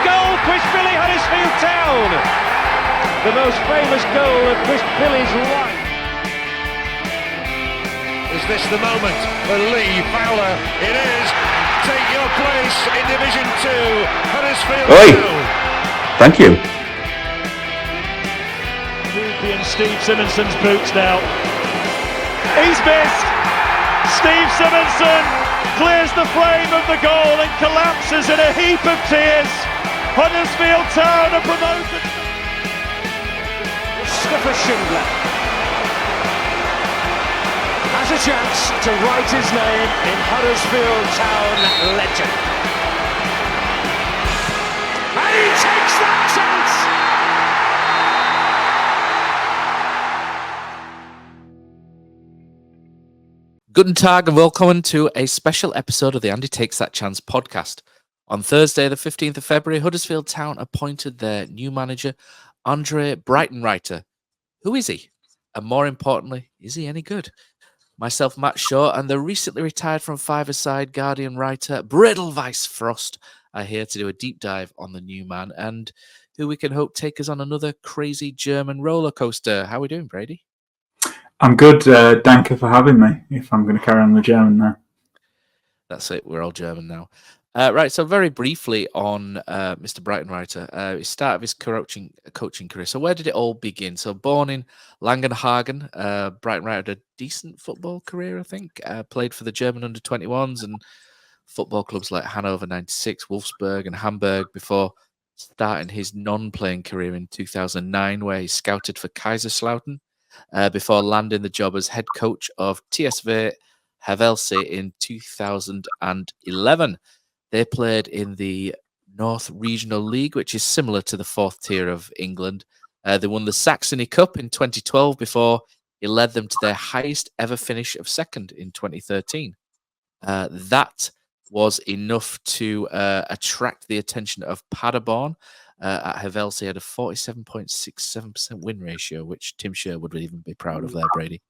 goal, Quishbilly, Huddersfield Town. The most famous goal of Quishbilly's life. Is this the moment for Lee Fowler? It is. Take your place in Division 2, Huddersfield Town. Thank you. And Steve Simonson's boots now. He's missed. Steve Simonson clears the frame of the goal and collapses in a heap of tears. Huddersfield Town are promoted. Mustafa Schindler has a chance to write his name in Huddersfield Town legend. And he takes that chance! Guten Tag and welcome to a special episode of the Andy Takes That Chance podcast. On Thursday, the 15th of February, Huddersfield Town appointed their new manager, Andre Breitenreiter. Who is he? And more importantly, is he any good? Myself, Matt Shaw, and the recently retired from five-a-side Guardian writer, Bredelweiss Frost, are here to do a deep dive on the new man and who we can hope take us on another crazy German roller coaster. How are we doing, Brady? I'm good. Danke for having me, if I'm going to carry on the German now. That's it. We're all German now. Right, so very briefly on Mr. Breitenreiter, he started his coaching career. So where did it all begin? So born in Langenhagen, Breitenreiter had a decent football career, I think. Played for the German under-21s and football clubs like Hannover 96, Wolfsburg and Hamburg before starting his non-playing career in 2009, where he scouted for Kaiserslautern before landing the job as head coach of TSV Havelse in 2011. They played in the North Regional League, which is similar to the fourth tier of England. They won the Saxony Cup in 2012 before he led them to their highest ever finish of second in 2013. That was enough to attract the attention of Paderborn. At Havelse had a 47.67% win ratio, which Tim Sherwood would even be proud of there, Brady.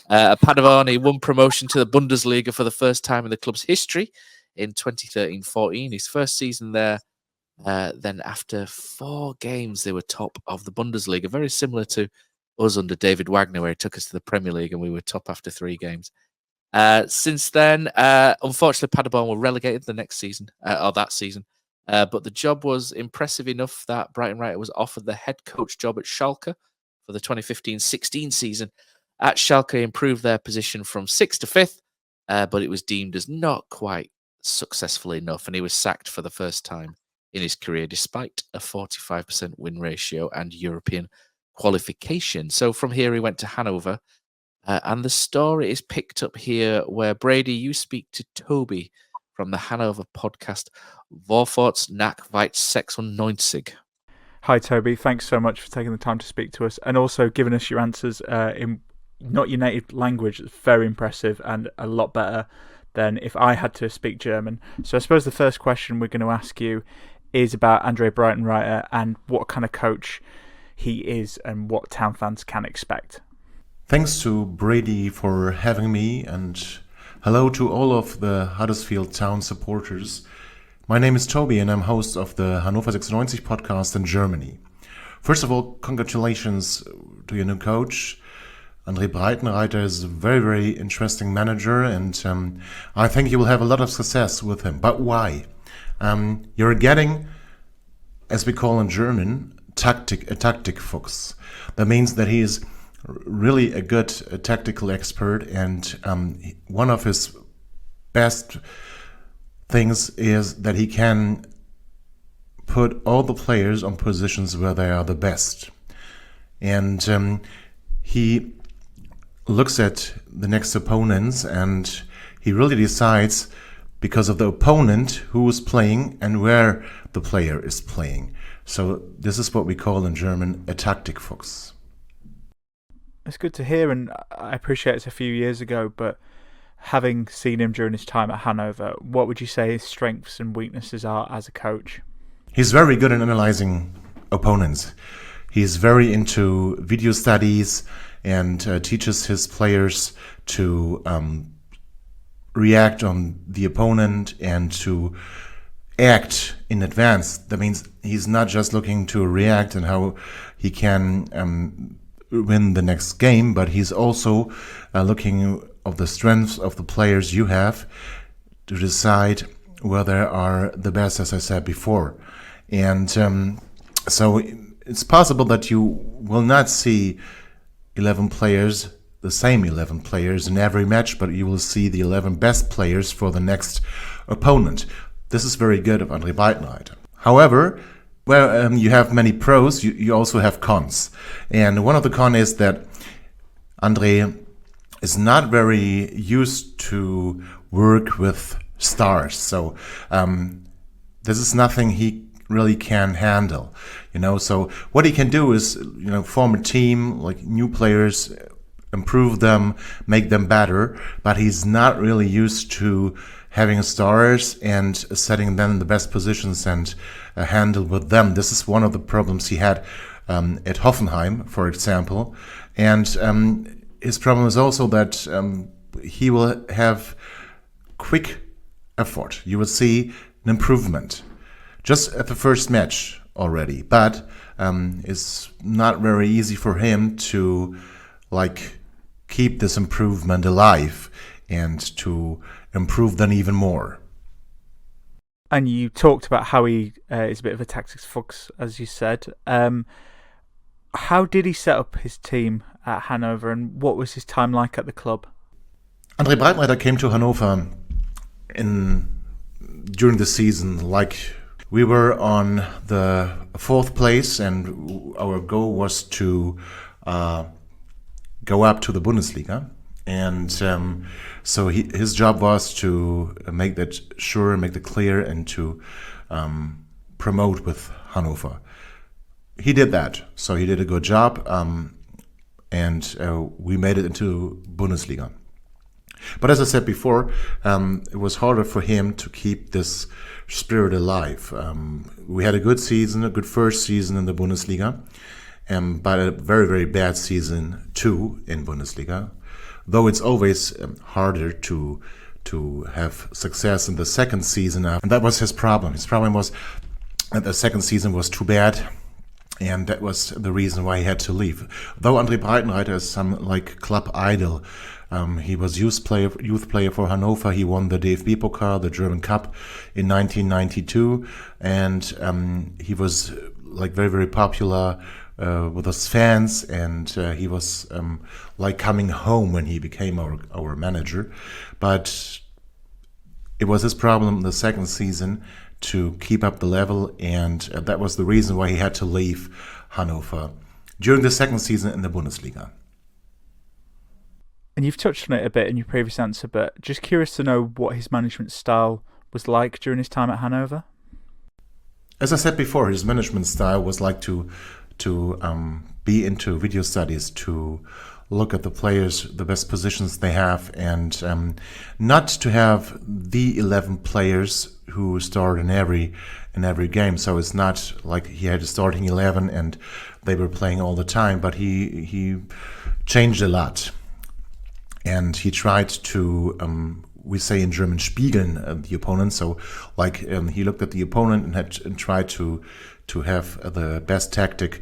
Paderborn, he won promotion to the Bundesliga for the first time in the club's history in 2013-14. His first season there, then after 4 games, they were top of the Bundesliga, very similar to us under David Wagner, where he took us to the Premier League and we were top after 3 games. Since then, unfortunately, Paderborn were relegated the next season, or that season. But the job was impressive enough that Breitenreiter was offered the head coach job at Schalke for the 2015-16 season. At Schalke, he improved their position from 6th to 5th, but it was deemed as not quite successful enough, and he was sacked for the first time in his career, despite a 45% win ratio and European qualification. So from here, he went to Hannover, and the story is picked up here where, Brady, you speak to Tobi from the Hannover podcast, Vorwarts, Nach, Weit, specialises. Hi, Tobi. Thanks so much for taking the time to speak to us and also giving us your answers in not your native language. It's very impressive and a lot better than if I had to speak German. So I suppose the first question we're going to ask you is about Andre Breitenreiter and what kind of coach he is and what Town fans can expect. Thanks to Brady for having me, and hello to all of the Huddersfield Town supporters. My name is Tobi and I'm host of the Hannover 96 podcast in Germany. First of all, congratulations to your new coach. Andre Breitenreiter is a very, very interesting manager, and I think you will have a lot of success with him. But why? You're getting, as we call in German, a Taktikfuchs. That means that he is really a good tactical expert, and one of his best things is that he can put all the players on positions where they are the best. And he looks at the next opponents and he really decides, because of the opponent, who is playing and where the player is playing. So this is what we call in German a Taktikfuchs. It's good to hear, and I appreciate it's a few years ago, but having seen him during his time at Hannover, what would you say his strengths and weaknesses are as a coach? He's very good at analyzing opponents. He's very into video studies and teaches his players to react on the opponent and to act in advance. That means he's not just looking to react and how he can win the next game, but he's also looking of the strengths of the players you have to decide whether are the best, as I said before. And so it's possible that you will not see 11 players, the same 11 players in every match, but you will see the 11 best players for the next opponent. This is very good of Andre Breitenreiter. However, where you have many pros, you also have cons. And one of the cons is that Andre is not very used to work with stars. So this is nothing he really can handle. So what he can do is, form a team, like new players, improve them, make them better, but he's not really used to having stars and setting them in the best positions and handle with them. This is one of the problems he had at Hoffenheim, for example. And his problem is also that he will have quick effort. You will see an improvement just at the first match already, but it's not very easy for him to keep this improvement alive and to improve then even more. And you talked about how he is a bit of a tactics fox, as you said. How did he set up his team at Hannover, and what was his time like at the club? Andre Breitenreiter came to Hannover during the season. We were on the 4th place, and our goal was to go up to the Bundesliga. And so his job was to make that sure, make that clear, and to promote with Hannover. He did that, so he did a good job, and we made it into Bundesliga. But as I said before, it was harder for him to keep this spirit alive. We had a good season, a good first season in the Bundesliga, but a very, very bad season too in Bundesliga. Though it's always harder to have success in the second season, and that was his problem. His problem was that the second season was too bad, and that was the reason why he had to leave. Though Andre Breitenreiter is some club idol, he was youth player for Hannover. He won the DFB Pokal, the German Cup, in 1992, and he was very, very popular with his fans, and he was coming home when he became our manager. But it was his problem the second season to keep up the level, and that was the reason why he had to leave Hannover during the second season in the Bundesliga. And you've touched on it a bit in your previous answer, but just curious to know what his management style was like during his time at Hannover. As I said before, his management style was to be into video studies, to look at the players, the best positions they have, and not to have the 11 players who start in every game. So it's not like he had a starting 11 and they were playing all the time, but he changed a lot. And he tried to, we say in German, spiegeln the opponent. So he looked at the opponent and tried to have the best tactic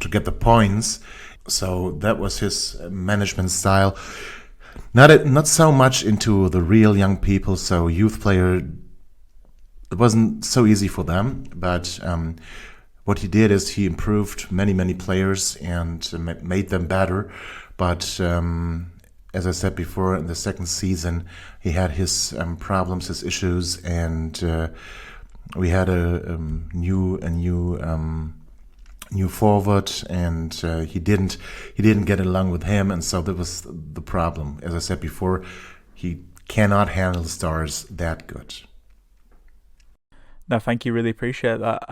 to get the points. So that was his management style. Not so much into the real young people. So youth player, it wasn't so easy for them. But what he did is he improved many players and made them better. But as I said before, in the second season, he had his problems, his issues, and we had a new forward, and he didn't get along with him, and so that was the problem. As I said before, he cannot handle stars that good. No, thank you. Really appreciate that.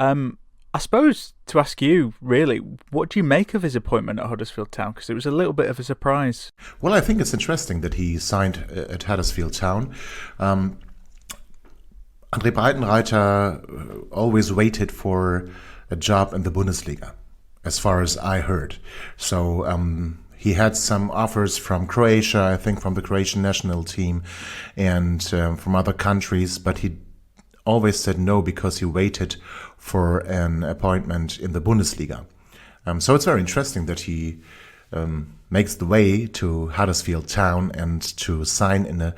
I suppose to ask you, really, what do you make of his appointment at Huddersfield Town? Because it was a little bit of a surprise. Well, I think it's interesting that he signed at Huddersfield Town. Andre Breitenreiter always waited for a job in the Bundesliga, as far as I heard. So he had some offers from Croatia, I think from the Croatian national team, and from other countries, but he always said no because he waited for an appointment in the Bundesliga. So it's very interesting that he makes the way to Huddersfield Town and to sign in a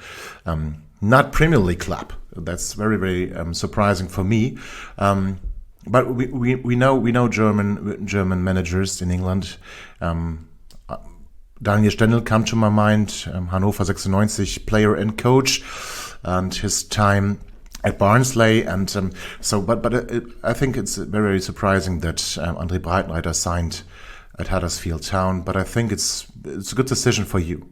not Premier League club. That's very, very surprising for me. But we know German managers in England. Daniel Stendel come to my mind, Hannover 96 player and coach, and his time at Barnsley, and I think it's very, very surprising that Andre Breitenreiter signed at Huddersfield Town. But I think it's a good decision for you.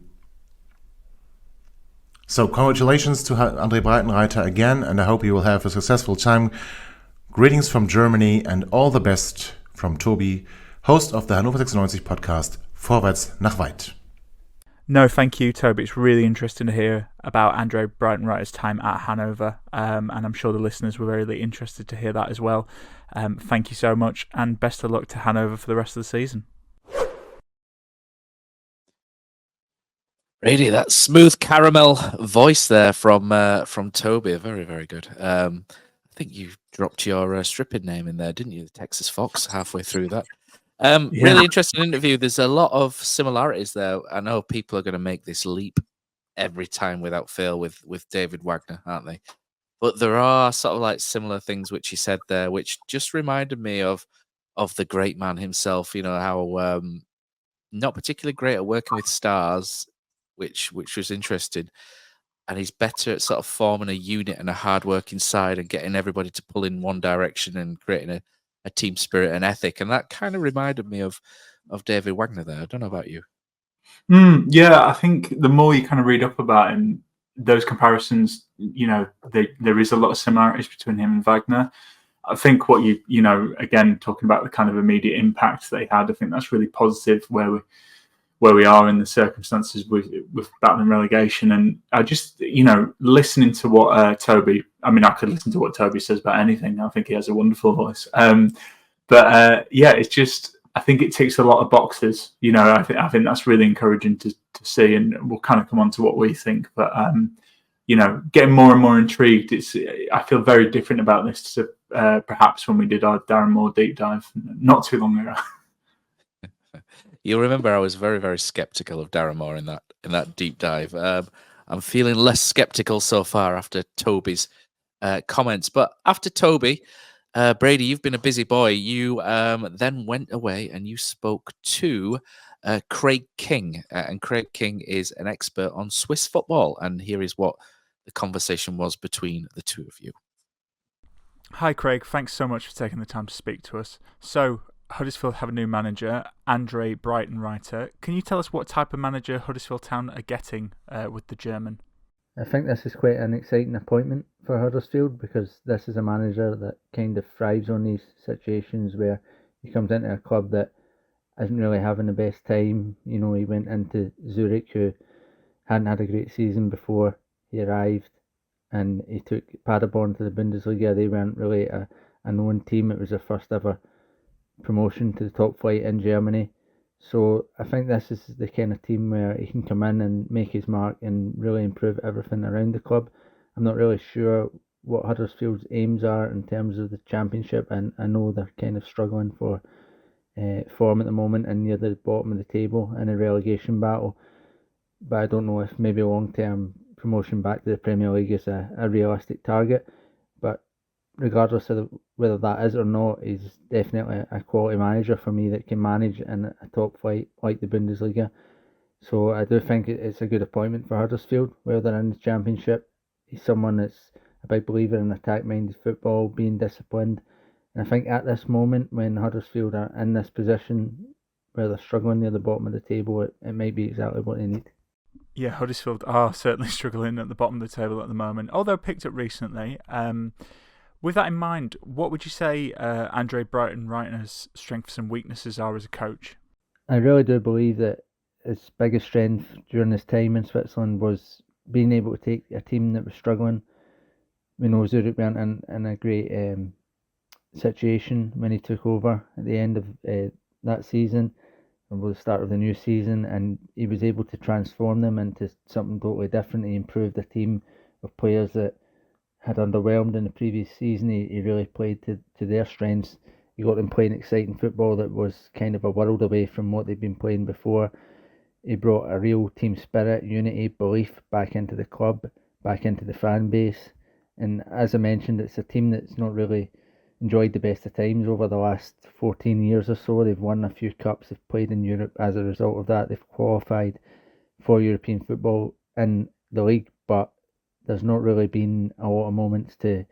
So congratulations to Andre Breitenreiter again, and I hope you will have a successful time. Greetings from Germany, and all the best from Tobi, host of the Hannover 96 podcast, Vorwarts, Nach, Weit. No, thank you, Toby. It's really interesting to hear about Andre Breitenreiter's time at Hannover, and I'm sure the listeners were very interested to hear that as well. Thank you so much, and best of luck to Hannover for the rest of the season. Brady, that smooth caramel voice there from Toby, very, very good. I think you dropped your stripping name in there, didn't you? The Texas Fox, halfway through that. Really interesting interview. There's a lot of similarities there. I know people are going to make this leap every time without fail with David Wagner, aren't they? But there are sort of like similar things which he said there, which just reminded me of the great man himself. You know, how not particularly great at working with stars, which was interesting. And he's better at sort of forming a unit and a hard-working side and getting everybody to pull in one direction and creating a team spirit and ethic. And that kind of reminded me of David Wagner there. I don't know about you. Yeah, I think the more you kind of read up about him, those comparisons, you know, there is a lot of similarities between him and Wagner. I think what you know, again, talking about the kind of immediate impact they had, I think that's really positive where we are in the circumstances with battling relegation. And I just, you know, listening to what Toby, I mean, I could listen to what Toby says about anything. I think he has a wonderful voice. But it's just, I think it ticks a lot of boxes. You know, I think that's really encouraging to see, and we'll kind of come on to what we think. But, you know, getting more and more intrigued. I feel very different about this to perhaps when we did our Darren Moore deep dive not too long ago. You'll remember I was very, very skeptical of Darren Moore in that deep dive. I'm feeling less skeptical so far after Toby's comments. But after Toby, Brady, you've been a busy boy. You then went away and you spoke to Craig King. And Craig King is an expert on Swiss football. And here is what the conversation was between the two of you. Hi, Craig. Thanks so much for taking the time to speak to us. So, Huddersfield have a new manager, Andre Breitenreiter. Can you tell us what type of manager Huddersfield Town are getting with the German? I think this is quite an exciting appointment for Huddersfield, because this is a manager that kind of thrives on these situations where he comes into a club that isn't really having the best time. You know, he went into Zurich, who hadn't had a great season before he arrived, and he took Paderborn to the Bundesliga. They weren't really a known team. It was their first ever promotion to the top flight in Germany. So I think this is the kind of team where he can come in and make his mark and really improve everything around the club. I'm not really sure what Huddersfield's aims are in terms of the championship, and I know they're kind of struggling for form at the moment and near the bottom of the table in a relegation battle. But I don't know if maybe long-term promotion back to the Premier League is a realistic target. But regardless of whether that is or not, he's definitely a quality manager for me that can manage in a top flight like the Bundesliga. So I do think it's a good appointment for Huddersfield, whether they're in the Championship. He's someone that's a big believer in attack-minded football, being disciplined. And I think at this moment, when Huddersfield are in this position where they're struggling near the bottom of the table, it might be exactly what they need. Yeah, Huddersfield are certainly struggling at the bottom of the table at the moment, although picked up recently. With that in mind, what would you say Andre Breitenreiter's strengths and weaknesses are as a coach? I really do believe that his biggest strength during his time in Switzerland was being able to take a team that was struggling. We know Zurich weren't in a great situation when he took over at the end of that season, and the start of the new season, and he was able to transform them into something totally different. He improved a team of players that had underwhelmed in the previous season, he really played to their strengths. He got them playing exciting football that was kind of a world away from what they'd been playing before. He brought a real team spirit, unity, belief back into the club, back into the fan base. And as I mentioned, it's a team that's not really enjoyed the best of times over the last 14 years or so. They've won a few cups, they've played in Europe as a result of that. They've qualified for European football in the league, but there's not really been a lot of moments to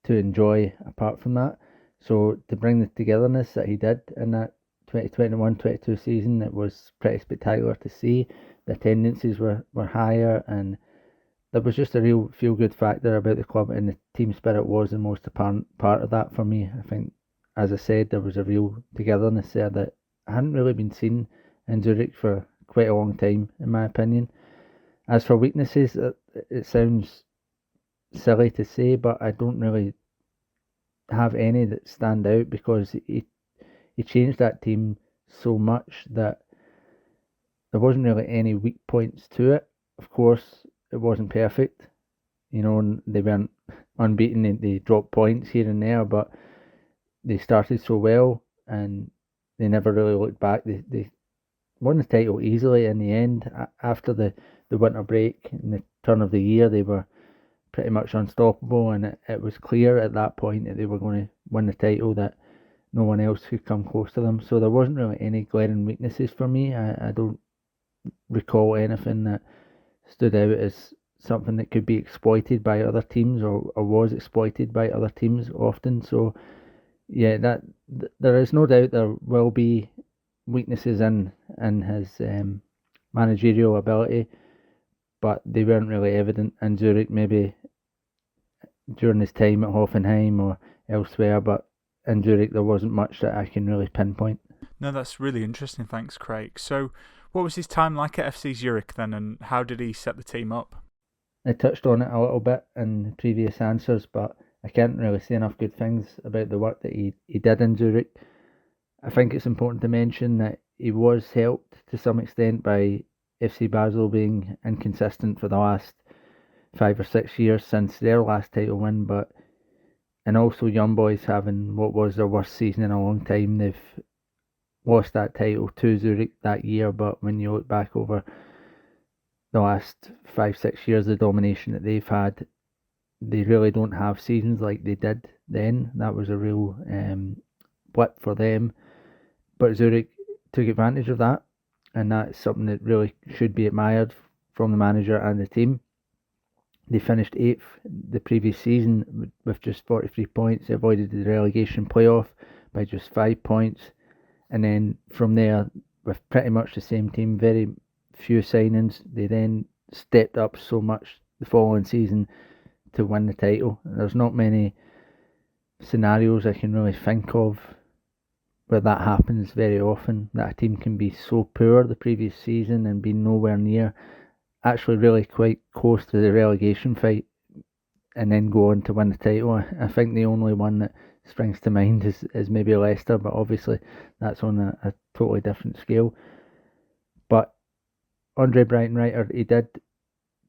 enjoy apart from that. So to bring the togetherness that he did in that 2021-22 season, it was pretty spectacular to see. The attendances were higher, and there was just a real feel-good factor about the club, and the team spirit was the most apparent part of that for me. I think, as I said, there was a real togetherness there that hadn't really been seen in Zurich for quite a long time, in my opinion. As for weaknesses, it sounds silly to say, but I don't really have any that stand out, because he changed that team so much that there wasn't really any weak points to it. Of course, it wasn't perfect, and they weren't unbeaten. They dropped points here and there, but they started so well and they never really looked back. They won the title easily in the end. After the winter break and the turn of the year, they were pretty much unstoppable, and it was clear at that point that they were going to win the title, that no one else could come close to them. So there wasn't really any glaring weaknesses for me. I don't recall anything that stood out as something that could be exploited by other teams, or was exploited by other teams often. So yeah, that there is no doubt there will be weaknesses in his managerial ability, but they weren't really evident in Zurich, maybe during his time at Hoffenheim or elsewhere, but in Zurich there wasn't much that I can really pinpoint. No, that's really interesting. Thanks, Craig. So what was his time like at FC Zurich then, and how did he set the team up? I touched on it a little bit in previous answers, but I can't really say enough good things about the work that he did in Zurich. I think it's important to mention that he was helped to some extent by FC Basel being inconsistent for the last 5 or 6 years since their last title win, and also Young Boys having what was their worst season in a long time. They've lost that title to Zurich that year, but when you look back over the last 5-6 years, the domination that they've had, they really don't have seasons like they did then. That was a real blip for them, but Zurich took advantage of that, and that's something that really should be admired from the manager and the team. They finished 8th the previous season with just 43 points. They avoided the relegation playoff by just 5 points, and then from there, with pretty much the same team, very few signings, they then stepped up so much the following season to win the title. There's not many scenarios I can really think of where that happens very often, that a team can be so poor the previous season and be nowhere near, actually really quite close to the relegation fight, and then go on to win the title. I think the only one that springs to mind is maybe Leicester, but obviously that's on a totally different scale. But Andre Breitenreiter, he did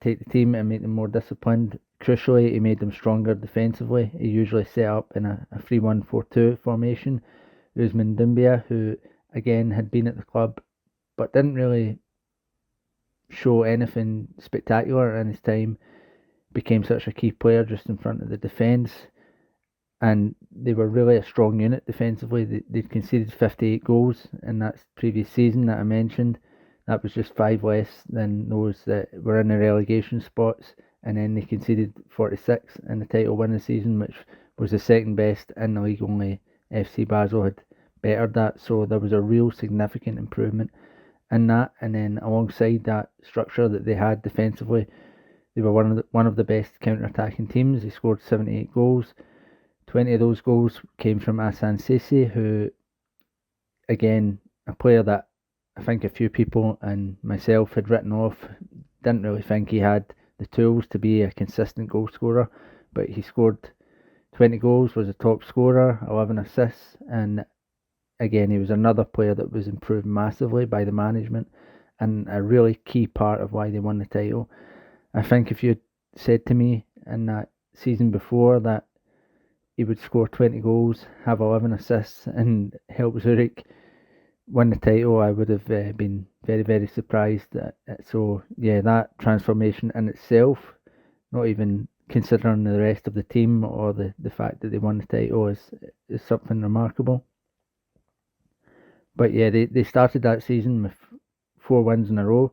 take the team and make them more disciplined. Crucially, he made them stronger defensively. He usually set up in a 3-1-4-2 formation. Usman Doumbia, who again had been at the club but didn't really show anything spectacular in his time, became such a key player just in front of the defence, and they were really a strong unit defensively. They'd conceded 58 goals in that previous season that I mentioned. That was just 5 less than those that were in the relegation spots, and then they conceded 46 in the title winning season, which was the second best in the league. Only FC Basel had bettered that, so there was a real significant improvement in that. And then alongside that structure that they had defensively, they were one of the best counter-attacking teams. They scored 78 goals. 20 of those goals came from Asan Sesi, who, again, a player that I think a few people and myself had written off. Didn't really think he had the tools to be a consistent goal scorer, but he scored 20 goals, was a top scorer, 11 assists, and again, he was another player that was improved massively by the management, and a really key part of why they won the title. I think if you said to me in that season before that he would score 20 goals, have 11 assists, and help Zurich win the title, I would have been very, very surprised at it. So, yeah, that transformation in itself, not even considering the rest of the team or the fact that they won the title, is something remarkable. But, yeah, they started that season with 4 wins in a row.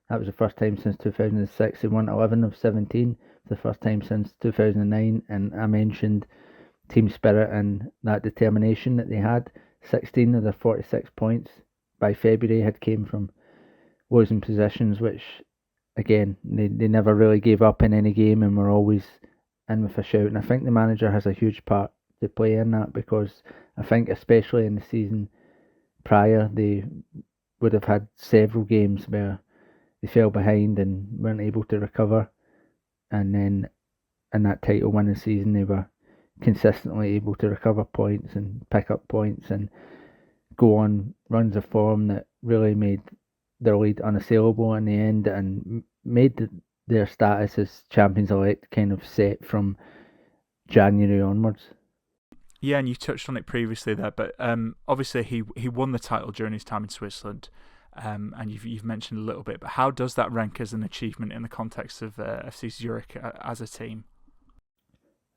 That was the first time since 2006. They won 11 of 17, for the first time since 2009. And I mentioned team spirit and that determination that they had. 16 of their 46 points by February had came from losing positions, which, again, they never really gave up in any game and were always in with a shout. And I think the manager has a huge part to play in that, because I think especially in the season prior, they would have had several games where they fell behind and weren't able to recover. And then in that title winning season, they were consistently able to recover points and pick up points and go on runs of form that really made their lead unassailable in the end and made their status as champions elect kind of set from January onwards. Yeah, and you touched on it previously there, but obviously he won the title during his time in Switzerland, and you've mentioned a little bit, but how does that rank as an achievement in the context of FC Zurich as a team?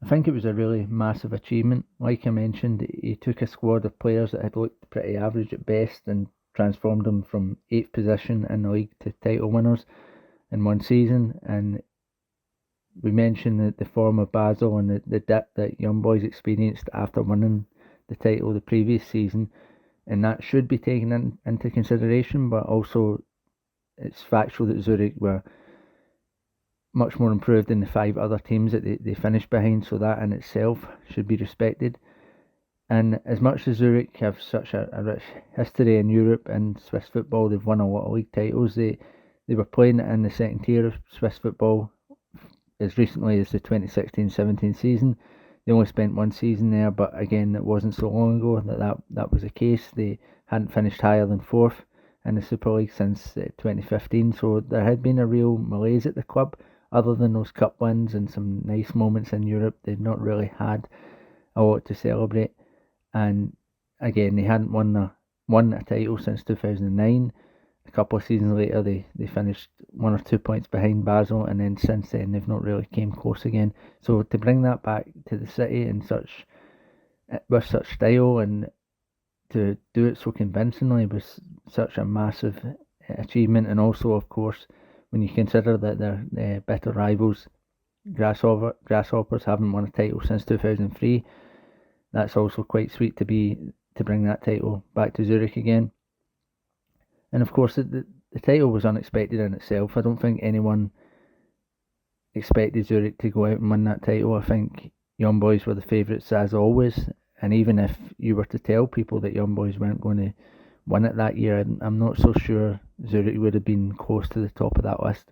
I think it was a really massive achievement. Like I mentioned, he took a squad of players that had looked pretty average at best and transformed them from 8th position in the league to title winners in one season. And we mentioned the form of Basel and the dip that Young Boys experienced after winning the title the previous season, and that should be taken into consideration, but also it's factual that Zurich were much more improved than the 5 other teams that they finished behind, so that in itself should be respected. And as much as Zurich have such a rich history in Europe and Swiss football, they've won a lot of league titles. They were playing in the second tier of Swiss football as recently as the 2016-17 season. They only spent 1 season there, but again, it wasn't so long ago that was the case. They hadn't finished higher than 4th in the Super League since 2015, so there had been a real malaise at the club. Other than those cup wins and some nice moments in Europe, they'd not really had a lot to celebrate. And again, they hadn't won a title since 2009. A couple of seasons later, they finished 1 or 2 points behind Basel, and then since then they've not really came close again. So to bring that back to the city with such style and to do it so convincingly was such a massive achievement. And also, of course, when you consider that their bitter rivals, Grasshoppers, haven't won a title since 2003, that's also quite sweet to bring that title back to Zurich again. And of course, the title was unexpected in itself. I don't think anyone expected Zurich to go out and win that title. I think Young Boys were the favourites as always, and even if you were to tell people that Young Boys weren't going to win it that year, I'm not so sure Zurich would have been close to the top of that list.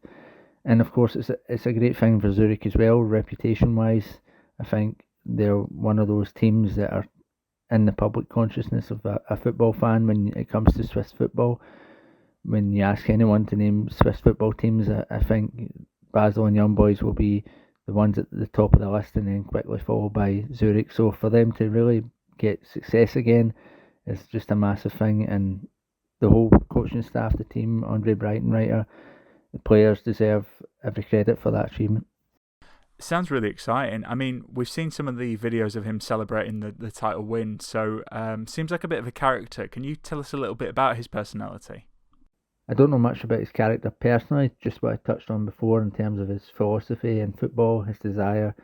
And of course, it's a great thing for Zurich as well, reputation-wise. I think they're one of those teams that are in the public consciousness of a football fan when it comes to Swiss football. When you ask anyone to name Swiss football teams, I think Basel and Young Boys will be the ones at the top of the list, and then quickly followed by Zurich. So for them to really get success again is just a massive thing, and the whole coaching staff, the team, Andre Breitenreiter, the players deserve every credit for that achievement. Sounds really exciting. I mean, we've seen some of the videos of him celebrating the title win, so seems like a bit of a character. Can you tell us a little bit about his personality? I don't know much about his character personally, just what I touched on before in terms of his philosophy in football, his desire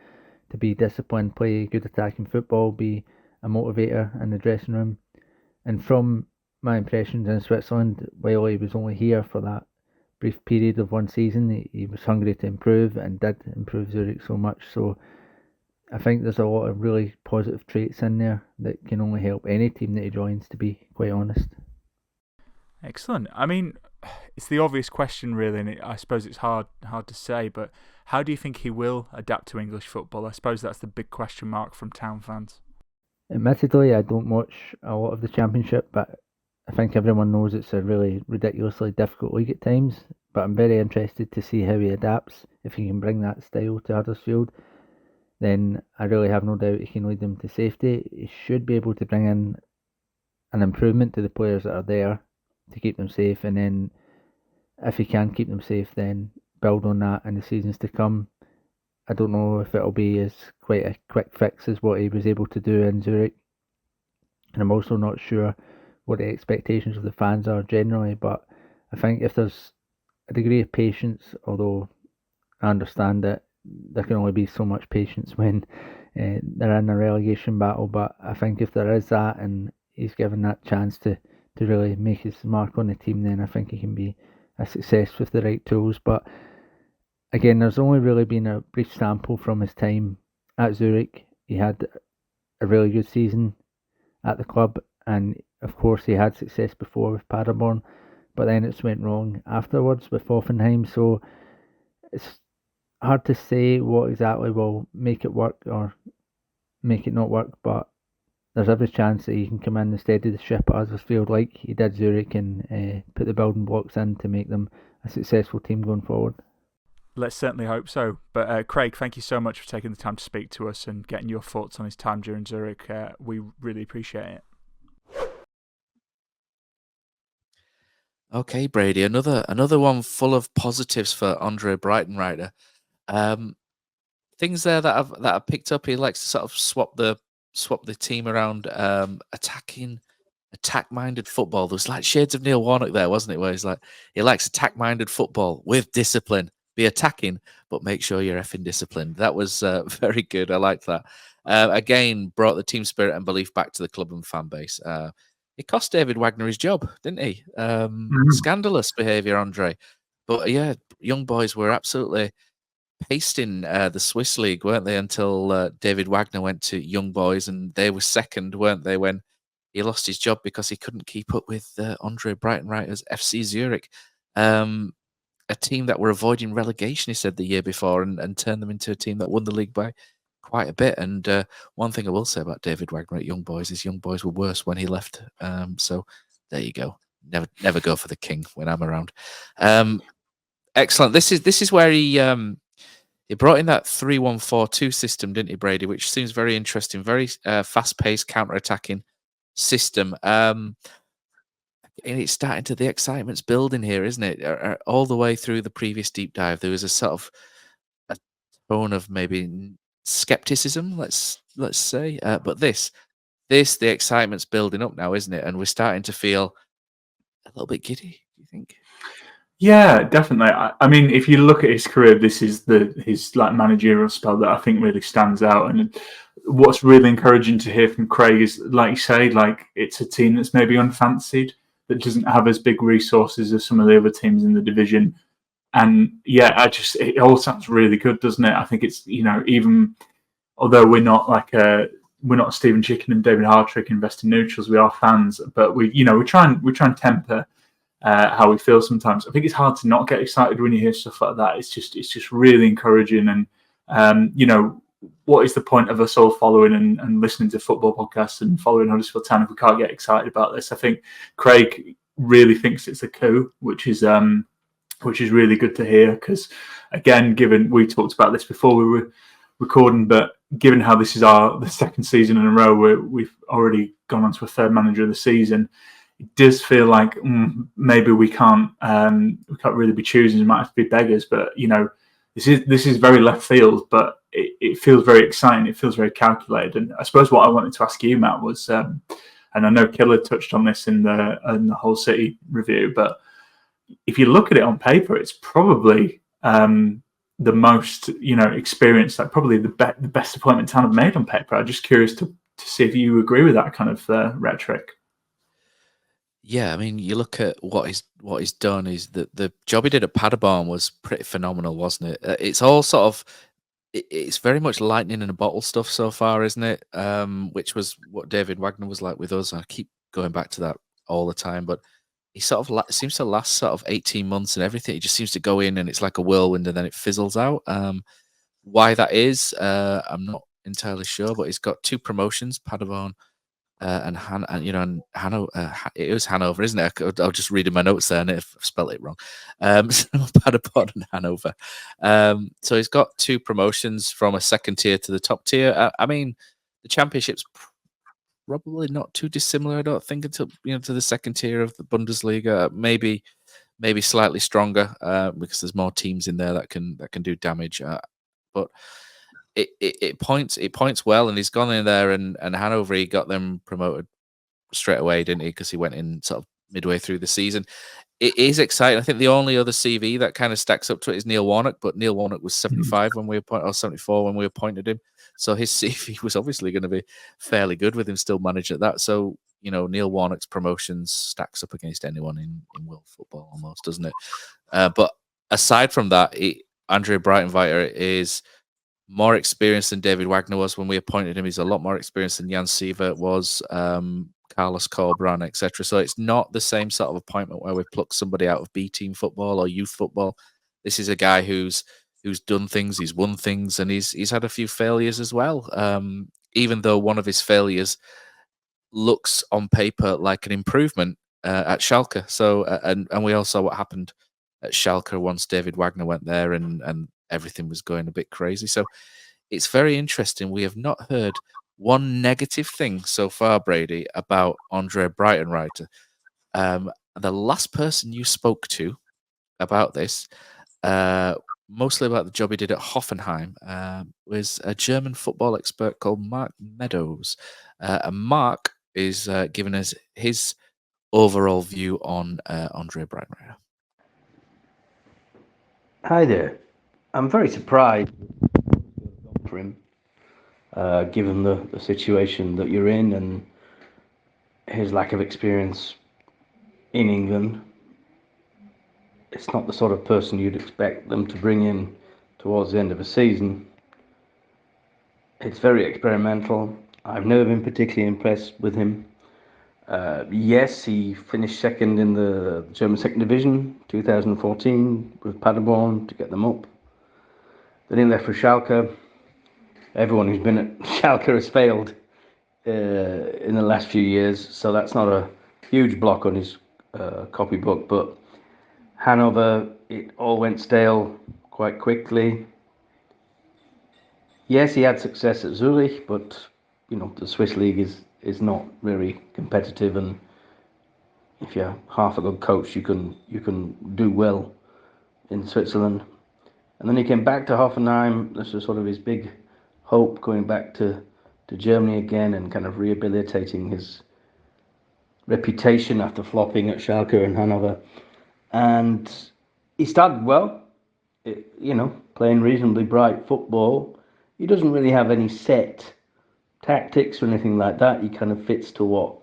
to be disciplined, play good attacking football, be a motivator in the dressing room. And from my impressions in Switzerland, while he was only here for that brief period of 1 season, he was hungry to improve and did improve Zurich so much. So I think there's a lot of really positive traits in there that can only help any team that he joins, to be quite honest. Excellent. I mean, it's the obvious question really, and I suppose it's hard to say, but how do you think he will adapt to English football? I suppose that's the big question mark from Town fans. Admittedly, I don't watch a lot of the Championship, but I think everyone knows it's a really ridiculously difficult league at times. But I'm very interested to see how he adapts, if he can bring that style to Huddersfield. then I really have no doubt he can lead them to safety. He should be able to bring in an improvement to the players that are there to keep them safe, and then if he can keep them safe, then build on that in the seasons to come. I don't know if it'll be as quite a quick fix as what he was able to do in Zurich, and I'm also not sure what the expectations of the fans are generally, but I think if there's a degree of patience, although I understand that there can only be so much patience when they're in a relegation battle, but I think if there is that and he's given that chance to really make his mark on the team, then I think he can be a success with the right tools. But again, there's only really been a brief sample from his time at Zurich. He had a really good season at the club, and of course he had success before with Paderborn, but then it's went wrong afterwards with Hoffenheim, so it's hard to say what exactly will make it work or make it not work, but there's every chance that he can come in and steady the ship at Huddersfield like he did Zurich and put the building blocks in to make them a successful team going forward. Let's certainly hope so. But Craig, thank you so much for taking the time to speak to us and getting your thoughts on his time during Zurich. We really appreciate it. Okay, Brady, another one full of positives for Andre Breitenreiter. Things there that I've picked up. He likes to sort of swap the team around, attack-minded football. There was like shades of Neil Warnock there, wasn't it? Where he's like, he likes attack-minded football with discipline. Be attacking, but make sure you're effing disciplined. That was very good. I liked that. Again, brought the team spirit and belief back to the club and fan base. It cost David Wagner his job, didn't he? Scandalous behaviour, Andre. But yeah, young boys were absolutely pasting the Swiss league, weren't they? Until David Wagner went to young boys, and they were second, weren't they? When he lost his job because he couldn't keep up with Andre Breitenreiter's FC Zurich. A team that were avoiding relegation, he said, the year before, and turned them into a team that won the league by quite a bit. And one thing I will say about David Wagner at Young Boys is Young Boys were worse when he left. So there you go. Never go for the king when I'm around. Excellent. This is where he brought in that 3-1-4-2 system, didn't he, Brady? Which seems very interesting, very fast-paced counter-attacking system. And it's starting to, the excitement's building here, isn't it? All the way through the previous deep dive, there was a sort of a tone of maybe skepticism, let's say. But the excitement's building up now, isn't it? And we're starting to feel a little bit giddy, do you think? Yeah, definitely. I mean, if you look at his career, this is his like managerial spell that I think really stands out. And what's really encouraging to hear from Craig is, like you say, like it's a team that's maybe unfancied, that doesn't have as big resources as some of the other teams in the division. And yeah, it all sounds really good, doesn't it? I think it's, even although we're not Stephen Chicken and David Hartrick investing neutrals, we are fans, but we try and temper how we feel sometimes. I think it's hard to not get excited when you hear stuff like that. It's just really encouraging. And what is the point of us all following and listening to football podcasts and following Huddersfield Town if we can't get excited about this? I think Craig really thinks it's a coup, which is really good to hear, because again, given we talked about this before we were recording, but given how this is the second season in a row where we've already gone on to a third manager of the season, it does feel like maybe we can't really be choosers. We might have to be beggars. But this is very left field, but it feels very exciting. It feels very calculated. And I suppose what I wanted to ask you, Matt, was, and I know Killer touched on this in the Hull City review, but if you look at it on paper, it's probably the most experienced, like probably the best appointment Town have made on paper. I'm just curious to see if you agree with that kind of rhetoric. Yeah, I mean, you look at what he's done. Is that the job he did at Paderborn was pretty phenomenal, wasn't it? It's all sort of, it's very much lightning in a bottle stuff so far, isn't it? Which was what David Wagner was like with us. I keep going back to that all the time, but he sort of seems to last sort of 18 months and everything. He just seems to go in and it's like a whirlwind and then it fizzles out. Why that is, I'm not entirely sure, but he's got 2 promotions, Paderborn and Hanover. It was Hanover, isn't it? I'll just read in my notes there, and I've spelled it wrong. So Paderborn and Hanover. So he's got 2 promotions from a second tier to the top tier. I mean, the Championship's probably not too dissimilar, I don't think, until to the second tier of the Bundesliga. Maybe slightly stronger because there's more teams in there that can do damage. But it points well, and he's gone in there, and Hanover, he got them promoted straight away, didn't he? Because he went in sort of midway through the season. It is exciting. I think the only other CV that kind of stacks up to it is Neil Warnock, but Neil Warnock was 75 when we appointed, or 74 when we appointed him. So his CV was obviously going to be fairly good with him still managed at that. So, Neil Warnock's promotions stacks up against anyone in world football almost, doesn't it? But aside from that, Andre Breitenreiter is more experienced than David Wagner was when we appointed him. He's a lot more experienced than Jan Sievert was, Carlos Corberan, etc. So it's not the same sort of appointment where we pluck somebody out of B team football or youth football. This is a guy who's done things, he's won things, and he's had a few failures as well. Even though one of his failures looks on paper like an improvement at Schalke. So and we all saw what happened at Schalke once David Wagner went there, and everything was going a bit crazy. So it's very interesting. We have not heard one negative thing so far, Brady, about Andre Breitenreiter. The last person you spoke to about this, mostly about the job he did at Hoffenheim, was a German football expert called Mark Meadows. And Mark is giving us his overall view on Andre Breitenreiter. Hi there. I'm very surprised for him, given the situation that you're in and his lack of experience in England. It's not the sort of person you'd expect them to bring in towards the end of a season. It's very experimental. I've never been particularly impressed with him. Yes, he finished second in the German second division, 2014, with Paderborn to get them up. Then he left for Schalke. Everyone who's been at Schalke has failed in the last few years, so that's not a huge block on his copybook. But Hannover, it all went stale quite quickly. Yes, he had success at Zurich, but the Swiss league is not very competitive, and if you're half a good coach, you can do well in Switzerland. And then he came back to Hoffenheim. This was sort of his big hope, going back to Germany again and kind of rehabilitating his reputation after flopping at Schalke and Hannover. And he started well, playing reasonably bright football. He doesn't really have any set tactics or anything like that. He kind of fits to what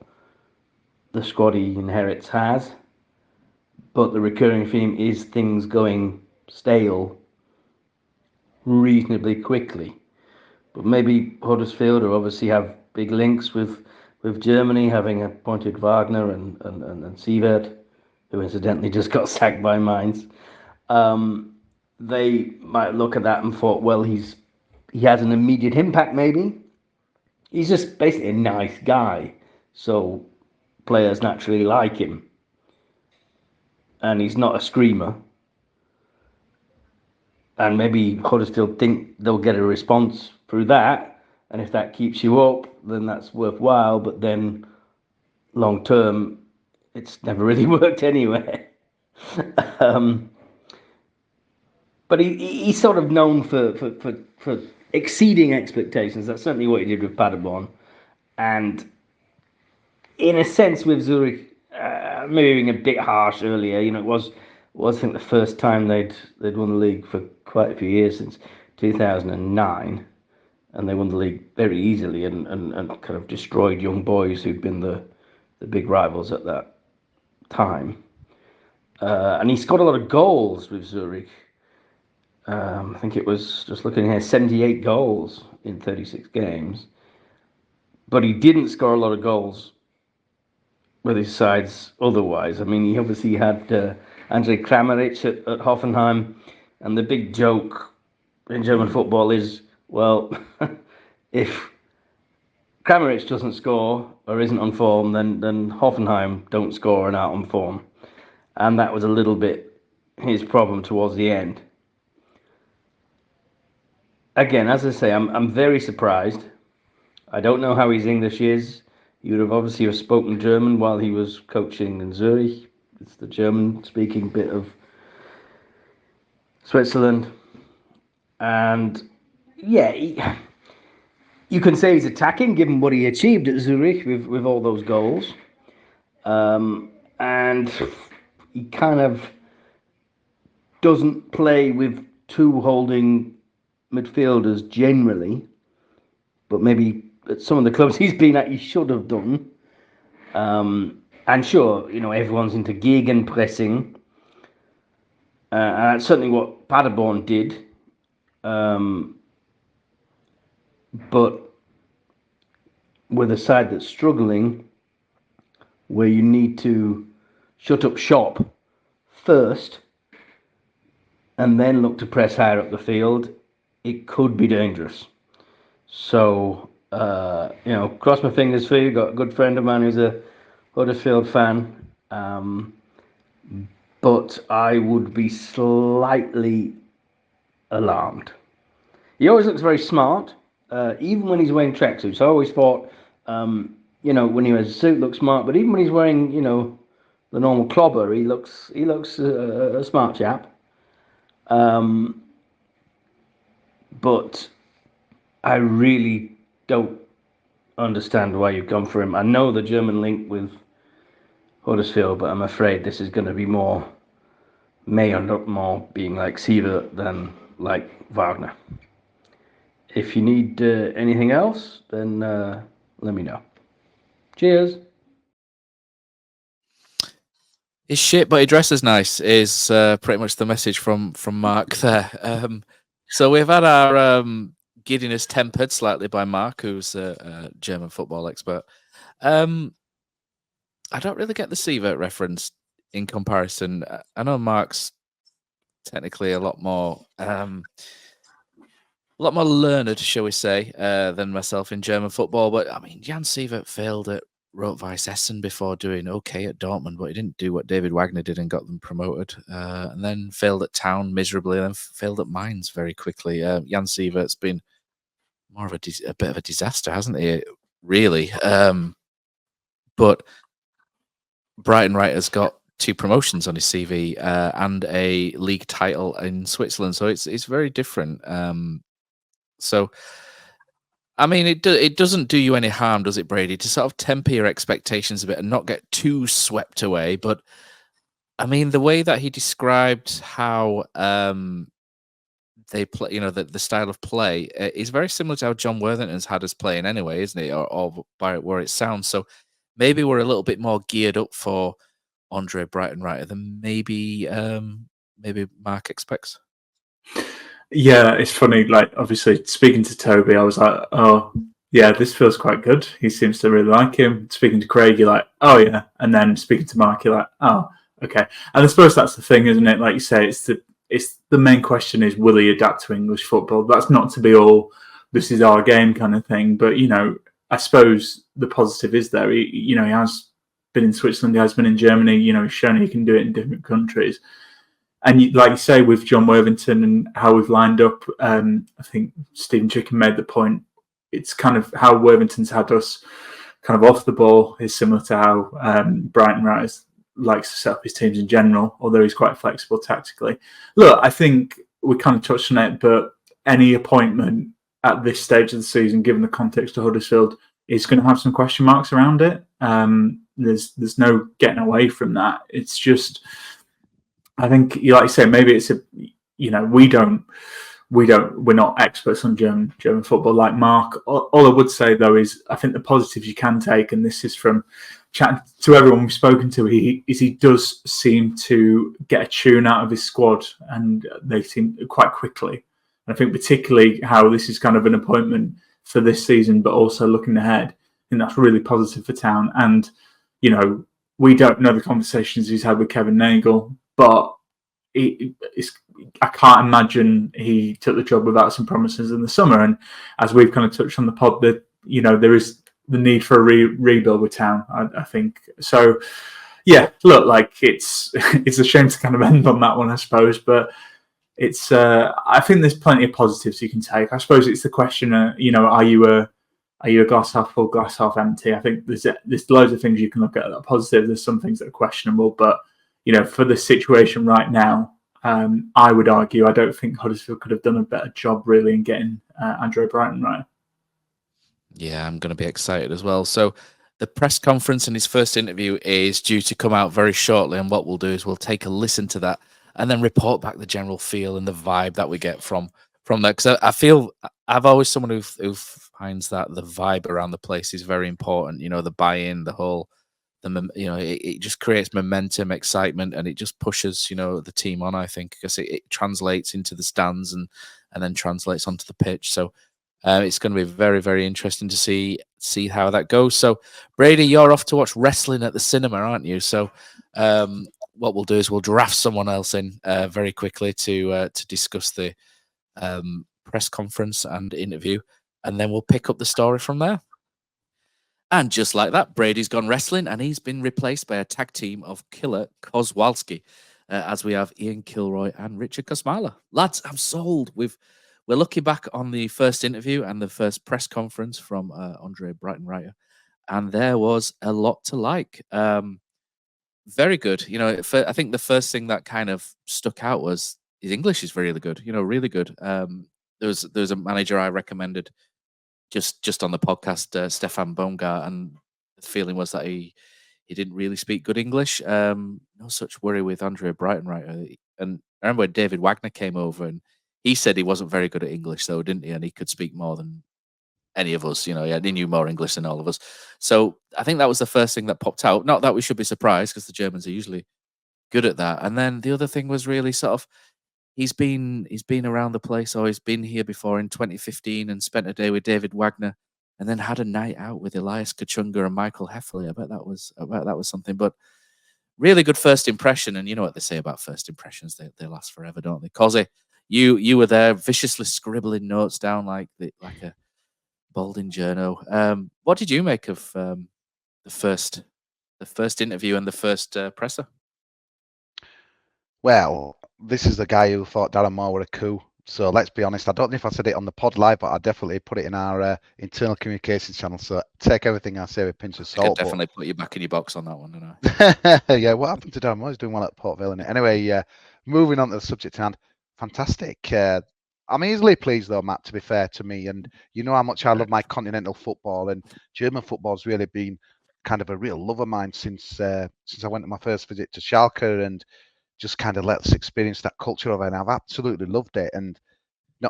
the squad he inherits has. But the recurring theme is things going stale reasonably quickly. But maybe Huddersfield, who obviously have big links with Germany, having appointed Wagner and Sievert, who incidentally just got sacked by Mainz, they might look at that and thought, well, he has an immediate impact maybe. He's just basically a nice guy, so players naturally like him. And he's not a screamer. And maybe Huddersfield think they'll get a response through that, and if that keeps you up, then that's worthwhile. But then, long term, it's never really worked anyway. But he's sort of known for exceeding expectations. That's certainly what he did with Paderborn, and in a sense with Zurich, maybe being a bit harsh earlier. It was I think the first time they'd won the league for quite a few years, since 2009, and they won the league very easily and kind of destroyed young boys who'd been the big rivals at that time. And he scored a lot of goals with Zurich. I think it was, just looking here, 78 goals in 36 games. But he didn't score a lot of goals with his sides otherwise. I mean, he obviously had Andre Kramaric at Hoffenheim, and the big joke in German football is, well, if Kramaric doesn't score or isn't on form, then Hoffenheim don't score and aren't on form. And that was a little bit his problem towards the end. Again, as I say, I'm very surprised. I don't know how his English is. He would have obviously spoken German while he was coaching in Zurich. It's the German-speaking bit of Switzerland. And yeah, you can say he's attacking, given what he achieved at Zurich with all those goals. And he kind of doesn't play with two holding midfielders generally, but maybe at some of the clubs he's been at, he should have done. And sure, everyone's into gegenpressing. And that's certainly what Paderborn did. But with a side that's struggling, where you need to shut up shop first and then look to press higher up the field, it could be dangerous. So, cross my fingers for you. Got a good friend of mine who's a Huddersfield fan. But I would be slightly alarmed. He always looks very smart, even when he's wearing tracksuits. I always thought, when he wears a suit, looks smart. But even when he's wearing, the normal clobber, he looks a smart chap. But I really don't understand why you've gone for him. I know the German link with Huddersfield, but I'm afraid this is going to be may end up more being like Sievert than like Wagner. If you need anything else, then let me know. Cheers. He's shit, but he dresses nice is pretty much the message from Mark there. So we've had our giddiness tempered slightly by Mark, who's a German football expert. I don't really get the Sievert reference in comparison. I know Mark's technically a lot more learned, shall we say, than myself in German football. But I mean, Jan Sievert failed at Rot-Weiss Essen before doing okay at Dortmund, but he didn't do what David Wagner did and got them promoted. And then failed at Town miserably, and then failed at Mainz very quickly. Jan Sievert's been more of a bit of a disaster, hasn't he? Really. But Breitenreiter's got 2 promotions on his CV and a league title in Switzerland, so it's very different. So, I mean, it doesn't do you any harm, does it, Brady, to sort of temper your expectations a bit and not get too swept away. But I mean, the way that he described how they play, the style of play is very similar to how John Worthington's had us playing anyway, isn't it? Or by where it sounds. So maybe we're a little bit more geared up for Andre Breitenreiter than maybe Mark expects. Yeah, it's funny. Like, obviously, speaking to Toby, I was like, "Oh, yeah, this feels quite good." He seems to really like him. Speaking to Craig, you're like, "Oh, yeah," and then speaking to Mark, you're like, "Oh, okay." And I suppose that's the thing, isn't it? Like you say, it's the main question is, will he adapt to English football? That's not to be all this is our game kind of thing, but I suppose the positive is there. He has been in Switzerland, he has been in Germany. He's shown he can do it in different countries. And like you say, with John Worthington and how we've lined up, I think Stephen Chicken made the point. It's kind of how Worthington's had us kind of off the ball is similar to how Breitenreiter likes to set up his teams in general, although he's quite flexible tactically. Look, I think we kind of touched on it, but any appointment at this stage of the season, given the context of Huddersfield, is going to have some question marks around it. There's no getting away from that. It's just, I think, like you say, maybe it's we're not experts on German football like Mark. All I would say though is I think the positives you can take, and this is from chatting to everyone we've spoken to, he does seem to get a tune out of his squad, and they seem quite quickly. And I think particularly how this is kind of an appointment for this season, but also looking ahead, I think that's really positive for Town. And we don't know the conversations he's had with Kevin Nagel, but I can't imagine he took the job without some promises in the summer. And as we've kind of touched on the pod, that there is the need for a rebuild with Town. I think so. Yeah, look, like it's a shame to kind of end on that one, I suppose, but it's I think there's plenty of positives you can take. I suppose it's the question, are you a glass half full, glass half empty? I think there's loads of things you can look at that are positive. There's some things that are questionable, but for the situation right now, I would argue I don't think Huddersfield could have done a better job really in getting Andre Breitenreiter. Yeah, I'm going to be excited as well. So the press conference and his first interview is due to come out very shortly, and what we'll do is we'll take a listen to that and then report back the general feel and the vibe that we get from that. Because I feel I've always someone who finds that the vibe around the place is very important. The buy-in, the whole, it just creates momentum, excitement, and it just pushes the team on. I think because it translates into the stands and then translates onto the pitch. So. It's going to be very, very interesting to see how that goes. So, Brady, you're off to watch wrestling at the cinema, aren't you? So, what we'll do is we'll draft someone else in very quickly to discuss the press conference and interview, and then we'll pick up the story from there. And just like that, Brady's gone wrestling, and he's been replaced by a tag team of killer Kozwalski, as we have Ian Kilroy and Richard Kosmala. Lads, I'm sold. We're looking back on the first interview and the first press conference from Andre Breitenreiter, and there was a lot to like. Very good. I think the first thing that kind of stuck out was his English is really good. Really good. There was a manager I recommended just on the podcast, Stefan Baumgart, and the feeling was that he didn't really speak good English. No such worry with Andre Breitenreiter. And I remember when David Wagner came over and he said he wasn't very good at English, though, didn't he? And he could speak more than any of us. He knew more English than all of us. So I think that was the first thing that popped out. Not that we should be surprised, because the Germans are usually good at that. And then the other thing was really sort of he's been around the place, or he's been here before in 2015 and spent a day with David Wagner, and then had a night out with Elias Kachunga and Michael Heffley. I bet that was something. But really good first impression. And you know what they say about first impressions; they last forever, don't they? Kosi, you were there, viciously scribbling notes down like a balding journo. What did you make of the first interview and the first presser? Well, this is the guy who thought Darren Moore were a coup. So let's be honest. I don't know if I said it on the pod live, but I definitely put it in our internal communications channel. So take everything I say with a pinch of salt. I could definitely put you back in your box on that one, don't I? Yeah, what happened to Darren Moore? He's doing well at Port Vale, innit? Anyway, moving on to the subject at hand. Fantastic. I'm easily pleased, though, Matt, to be fair to me. And you know how much I love my continental football, and German football's really been kind of a real love of mine since I went on my first visit to Schalke and just kind of let us experience that culture of it. And I've absolutely loved it. And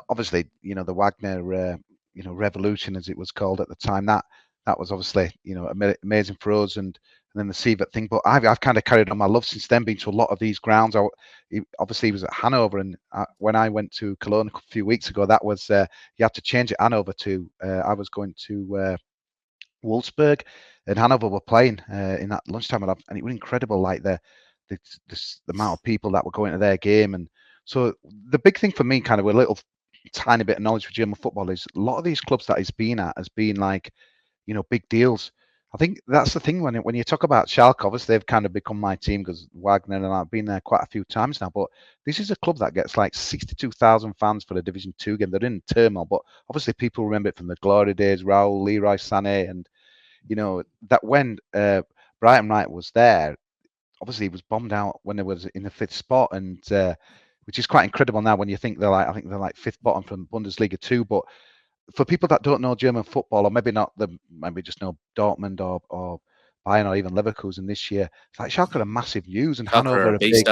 obviously, the Wagner, revolution, as it was called at the time, that was obviously, amazing for us. And then the Sievert thing. But I've kind of carried on my love since then, been to a lot of these grounds. Obviously, he was at Hannover. And when I went to Cologne a few weeks ago, that was, you had to change it Hannover to, I was going to Wolfsburg, and Hannover were playing in that lunchtime. And it was incredible, like the amount of people that were going to their game. And so the big thing for me, kind of a little tiny bit of knowledge for German football, is a lot of these clubs that he's been at has been like, big deals. I think that's the thing when you talk about Schalke, obviously they've kind of become my team because Wagner and I've been there quite a few times now, but this is a club that gets like 62,000 fans for the Division 2 game. They're in turmoil, but obviously people remember it from the glory days, Raul, Leroy Sané, and that when Breitenreiter was there, obviously he was bombed out when they was in the 5th spot, and which is quite incredible now when you think I think they're like 5th bottom from Bundesliga 2. But for people that don't know German football, or maybe just know Dortmund or Bayern or even Leverkusen this year, it's like Schalke are massive news, and Hannover are big.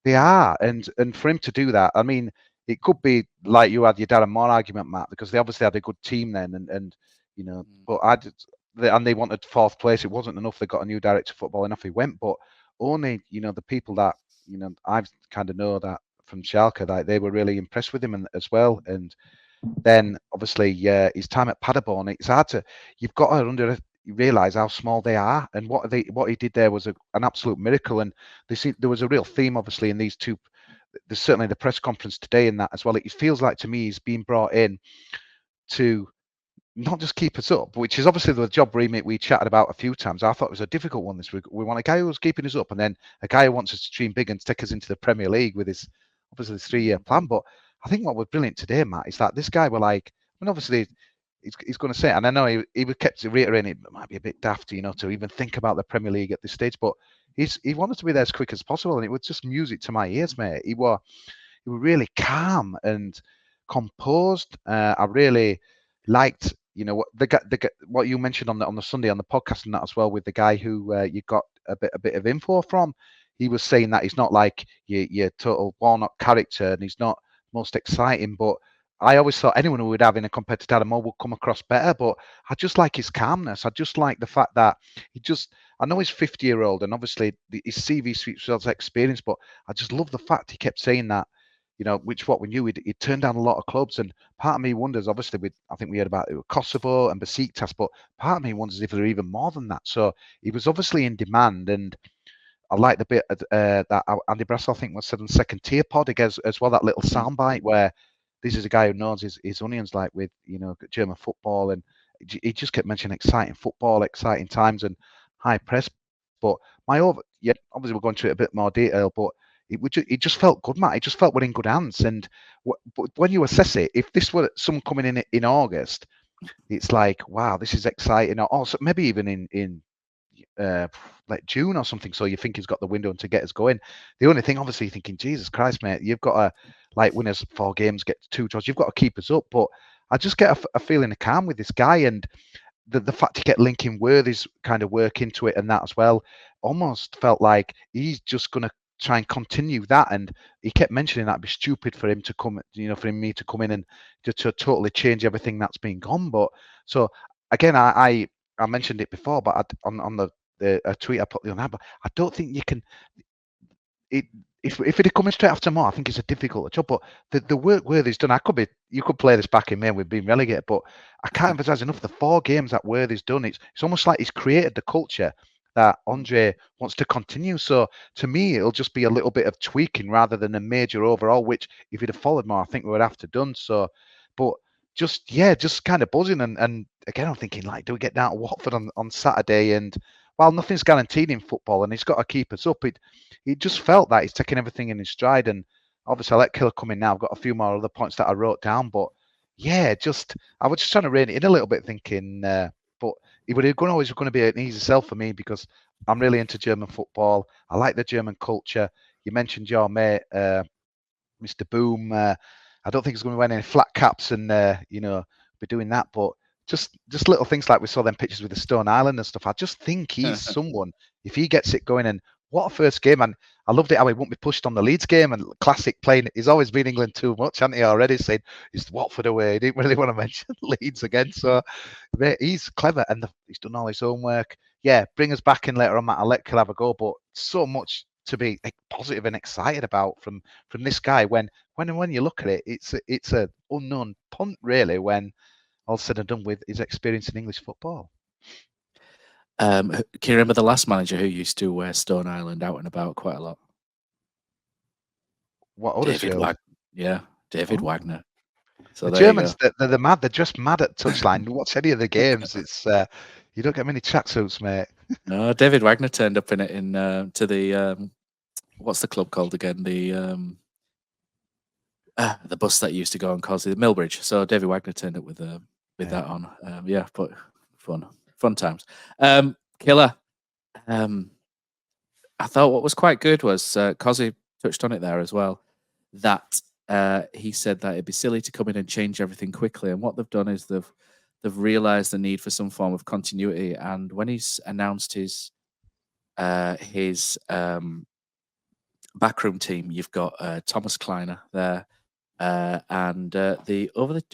They are, and for him to do that, I mean, it could be like you had your Darren Moore argument, Matt, because they obviously had a good team then, and but and they wanted 4th place. It wasn't enough. They got a new director of football, and off he went. But only the people that I've kind of know that from Schalke, that they were really impressed with him as well. And then obviously his time at Paderborn, it's hard to, you've got to realize how small they are, and what he did there was an absolute miracle. And there was a real theme obviously in these two. There's certainly the press conference today in that as well. It feels like to me he's been brought in to not just keep us up, which is obviously the job remit we chatted about a few times. I thought it was a difficult one this week. We want a guy who's keeping us up, and then a guy who wants us to dream big and take us into the Premier League with his obviously 3-year plan. But I think what was brilliant today, Matt, is that this guy were like, I mean, obviously he's going to say it, and I know he kept reiterating it might be a bit daft, to even think about the Premier League at this stage, but he wanted to be there as quick as possible, and it was just music to my ears, mate. He were really calm and composed. I really liked, what you mentioned on the Sunday on the podcast and that as well, with the guy who you got a bit of info from. He was saying that he's not like your total Warnock character, and he's not most exciting. But I always thought anyone who would have in a competitive animal would come across better. But I just like his calmness. I just like the fact that I know he's 50-year-old, and obviously his CV speaks for his experience. But I just love the fact he kept saying that. What we knew, he'd turned down a lot of clubs, and part of me wonders, obviously, I think we heard about it with Kosovo and Besiktas, but part of me wonders if they're even more than that. So he was obviously in demand, and I like the bit that Andy Bradshaw, I think, was said on second tier pod as well, that little soundbite where this is a guy who knows his onions, like with, German football, and he just kept mentioning exciting football, exciting times, and high press. But obviously we're going through it a bit more detail, but it just felt good, Matt. It just felt we're in good hands. And when you assess it, if this were someone coming in August, it's like, wow, this is exciting. Or also maybe even in like June or something. So you think he's got the window to get us going. The only thing, obviously, you're thinking, Jesus Christ, mate, you've got to win us 4 games, get 2 draws. You've got to keep us up. But I just get a feeling of calm with this guy, and the fact he kept linking Worthy's kind of work into it and that as well, almost felt like he's just going to try and continue that. And he kept mentioning that it'd be stupid for him to come, for me to come in and to totally change everything that's been gone. But so again, I mentioned it before, but on the tweet I put on that, but I don't think you can. If it had come in straight after more, I think it's a difficult job. But the work Worthy's done, you could play this back in May, we've been relegated, but I can't emphasize enough the 4 games that Worthy's done. It's almost like he's created the culture that Andre wants to continue. So to me, it'll just be a little bit of tweaking rather than a major overhaul, which if he'd have followed more, I think we would have to done. So, but just kind of buzzing. And again, I'm thinking, like, do we get down to Watford on Saturday? And while nothing's guaranteed in football and he's got to keep us up, it just felt that he's taking everything in his stride. And obviously I'll let Killer come in now. I've got a few more other points that I wrote down, but yeah, I was just trying to rein it in a little bit, thinking, but it was always going to be an easy sell for me because I'm really into German football. I like the German culture. You mentioned your mate, Mr. Boom. I don't think he's going to wear any flat caps and be doing that. But just little things like we saw them pictures with the Stone Island and stuff. I just think he's someone, if he gets it going, and what a first game. And I loved it how he won't be pushed on the Leeds game, and classic playing. He's always been England too much, hasn't he, already? Saying he's Watford away. He didn't really want to mention Leeds again. So he's clever, and he's done all his homework. Yeah, bring us back in later on, Matt. I'll let Kill have a go. But so much to be positive and excited about from this guy. When you look at it, it's a unknown punt, really, when all said and done with his experience in English football. Can you remember the last manager who used to wear Stone Island out and about quite a lot? What, David Wagner. So the Germans, they're mad. They're just mad at touchline. Watch any of the games. It's you don't get many tracksuits, mate. No, David Wagner turned up in it to the what's the club called again? The bus that used to go on Kosi, the Millbridge. So David Wagner turned up with that on. But fun times. Killer. I thought what was quite good was Kosi touched on it there as well, that he said that it'd be silly to come in and change everything quickly. And what they've done is they've realised the need for some form of continuity. And when he's announced his backroom team, you've got Thomas Kleiner there, and the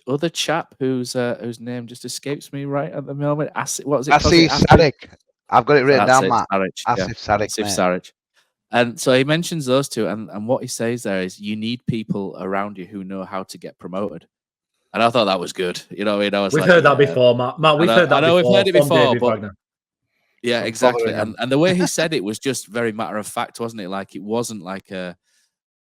other chap whose name just escapes me right at the moment. What was it? Asif Saric. I've got it written down, Matt. Asif Saric. And so he mentions those two, and what he says there is you need people around you who know how to get promoted. And I thought that was good. You know, we've heard that before, Matt. We've heard that before. I know we've heard it before, but yeah, exactly. And the way he said it was just very matter of fact, wasn't it? Like it wasn't like a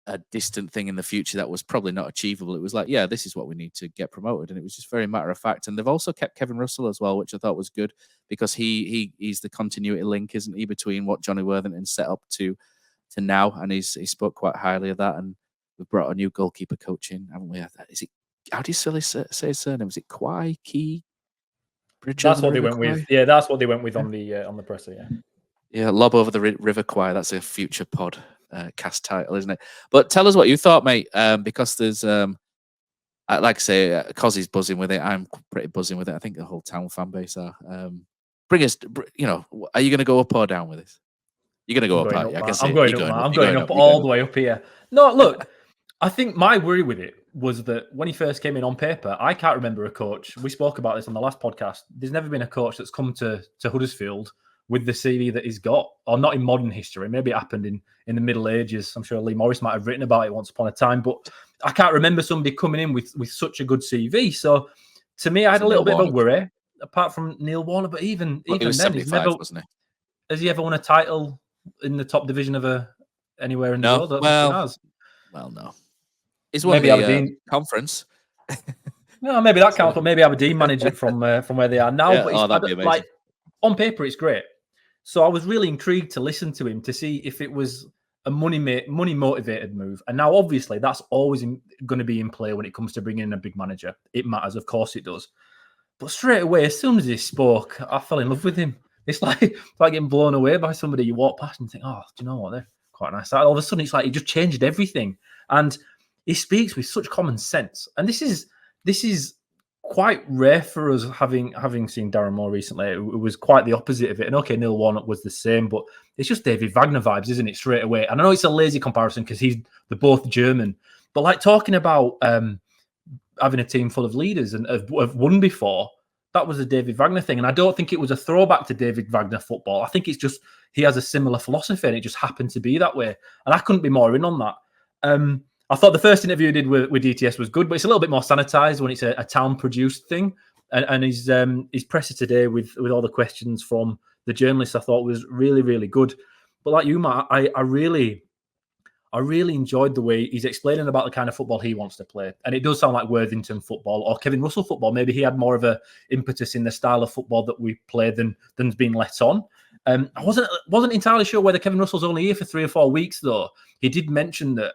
a distant thing in the future that was probably not achievable. It was like, yeah, this is what we need to get promoted, and it was just very matter of fact. And they've also kept Kevin Russell as well, which I thought was good because he's the continuity link, isn't he, between what Johnny Worthington set up to now, and he spoke quite highly of that. And we've brought a new goalkeeper coach in, haven't we? Is it, how do you say his surname? Is it Kwai Key? That's what they went with. Yeah, that's what they went with on the presser. Yeah. Yeah, lob over the River Kwai. That's a future pod cast title, isn't it? But tell us what you thought, mate. Because there's, like I say, Kosi's buzzing with it. I'm pretty buzzing with it. I think the whole Town fan base are. Bring us, are you going to go up or down with this? You're going to go up, aren't you? I'm going up all the way up here. No, look, I think my worry with it was that when he first came in on paper, I can't remember a coach. We spoke about this on the last podcast. There's never been a coach that's come to Huddersfield with the CV that he's got, or not in modern history. Maybe it happened in the Middle Ages. I'm sure Lee Morris might have written about it once upon a time, but I can't remember somebody coming in with such a good CV. So to me, I had a little bit of a worry, apart from Neil Warner. But even then, he's never, wasn't he? Has he ever won a title in the top division of anywhere in the world? Well, no. He's won maybe the Aberdeen conference. No, maybe that counts, but maybe Aberdeen manage it from where they are now. Yeah, but that'd be amazing. Like, on paper, it's great. So I was really intrigued to listen to him to see if it was a money motivated move. And now, obviously, that's always going to be in play when it comes to bringing in a big manager. It matters, of course, it does. But straight away, as soon as he spoke, I fell in love with him. It's like getting blown away by somebody you walk past and think, oh, do you know what? They're quite nice. All of a sudden, it's like he just changed everything. And he speaks with such common sense. And this is quite rare for us, having seen Darren Moore recently. It was quite the opposite of it. And okay, Neil Warnock was the same, but it's just David Wagner vibes, isn't it? Straight away. And I know it's a lazy comparison because they're both German, but like talking about having a team full of leaders and have won before, that was a David Wagner thing. And I don't think it was a throwback to David Wagner football. I think it's just he has a similar philosophy and it just happened to be that way. And I couldn't be more in on that. I thought the first interview he did with DTS was good, but it's a little bit more sanitized when it's a Town-produced thing. And his presser today with all the questions from the journalists, I thought was really, really good. But like you, Matt, I really enjoyed the way he's explaining about the kind of football he wants to play. And it does sound like Worthington football or Kevin Russell football. Maybe he had more of a impetus in the style of football that we play than's been let on. I wasn't entirely sure whether Kevin Russell's only here for 3 or 4 weeks, though. He did mention that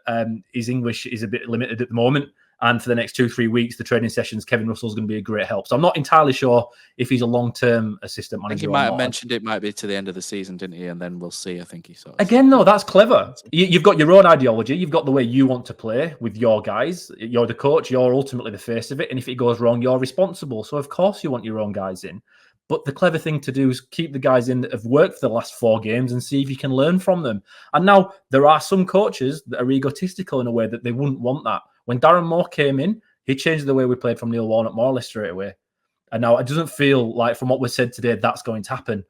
his English is a bit limited at the moment, and for the next 2-3 weeks, the training sessions, Kevin Russell's going to be a great help. So I'm not entirely sure if he's a long-term assistant manager. I think he might have mentioned it might be to the end of the season, didn't he? And then we'll see. I think he sort of... Again, no, that's clever. You've got your own ideology. You've got the way you want to play with your guys. You're the coach. You're ultimately the face of it. And if it goes wrong, you're responsible. So of course you want your own guys in. But the clever thing to do is keep the guys in that have worked for the last 4 games and see if you can learn from them. And now there are some coaches that are egotistical in a way that they wouldn't want that. When Darren Moore came in, he changed the way we played from Neil Warnock more or less straight away. And now it doesn't feel like, from what was said today, that's going to happen.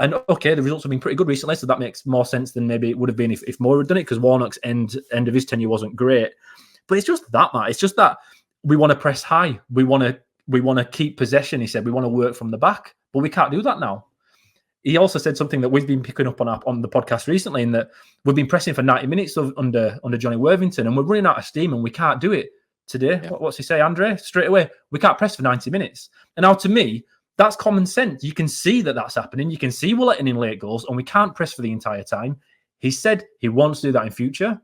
And okay, the results have been pretty good recently, so that makes more sense than maybe it would have been if Moore had done it, because Warnock's end of his tenure wasn't great. But it's just that, Matt. It's just that we want to press high. We want to keep possession, he said. We want to work from the back. But we can't do that now. He also said something that we've been picking up on the podcast recently, in that we've been pressing for 90 minutes under Johnny Worthington, and we're running out of steam, and we can't do it today. Yeah. What's he say, Andre? Straight away, we can't press for 90 minutes. And now, to me, that's common sense. You can see that that's happening. You can see we're letting in late goals, and we can't press for the entire time. He said he wants to do that in future,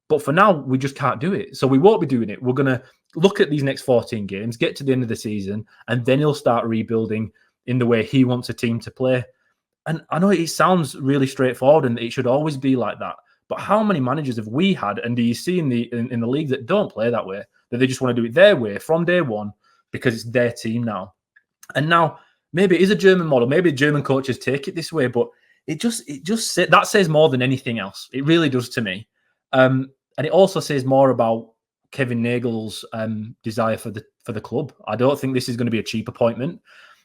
but for now, we just can't do it. So we won't be doing it. We're going to look at these next 14 games, get to the end of the season, and then he'll start rebuilding in the way he wants a team to play. And I know it sounds really straightforward and it should always be like that, but how many managers have we had, and do you see in the league, that don't play that way, that they just want to do it their way from day one because it's their team now? And now maybe it is a German model, maybe German coaches take it this way, but that says more than anything else. It really does to me. And it also says more about Kevin Nagel's desire for the club. I don't think this is going to be a cheap appointment.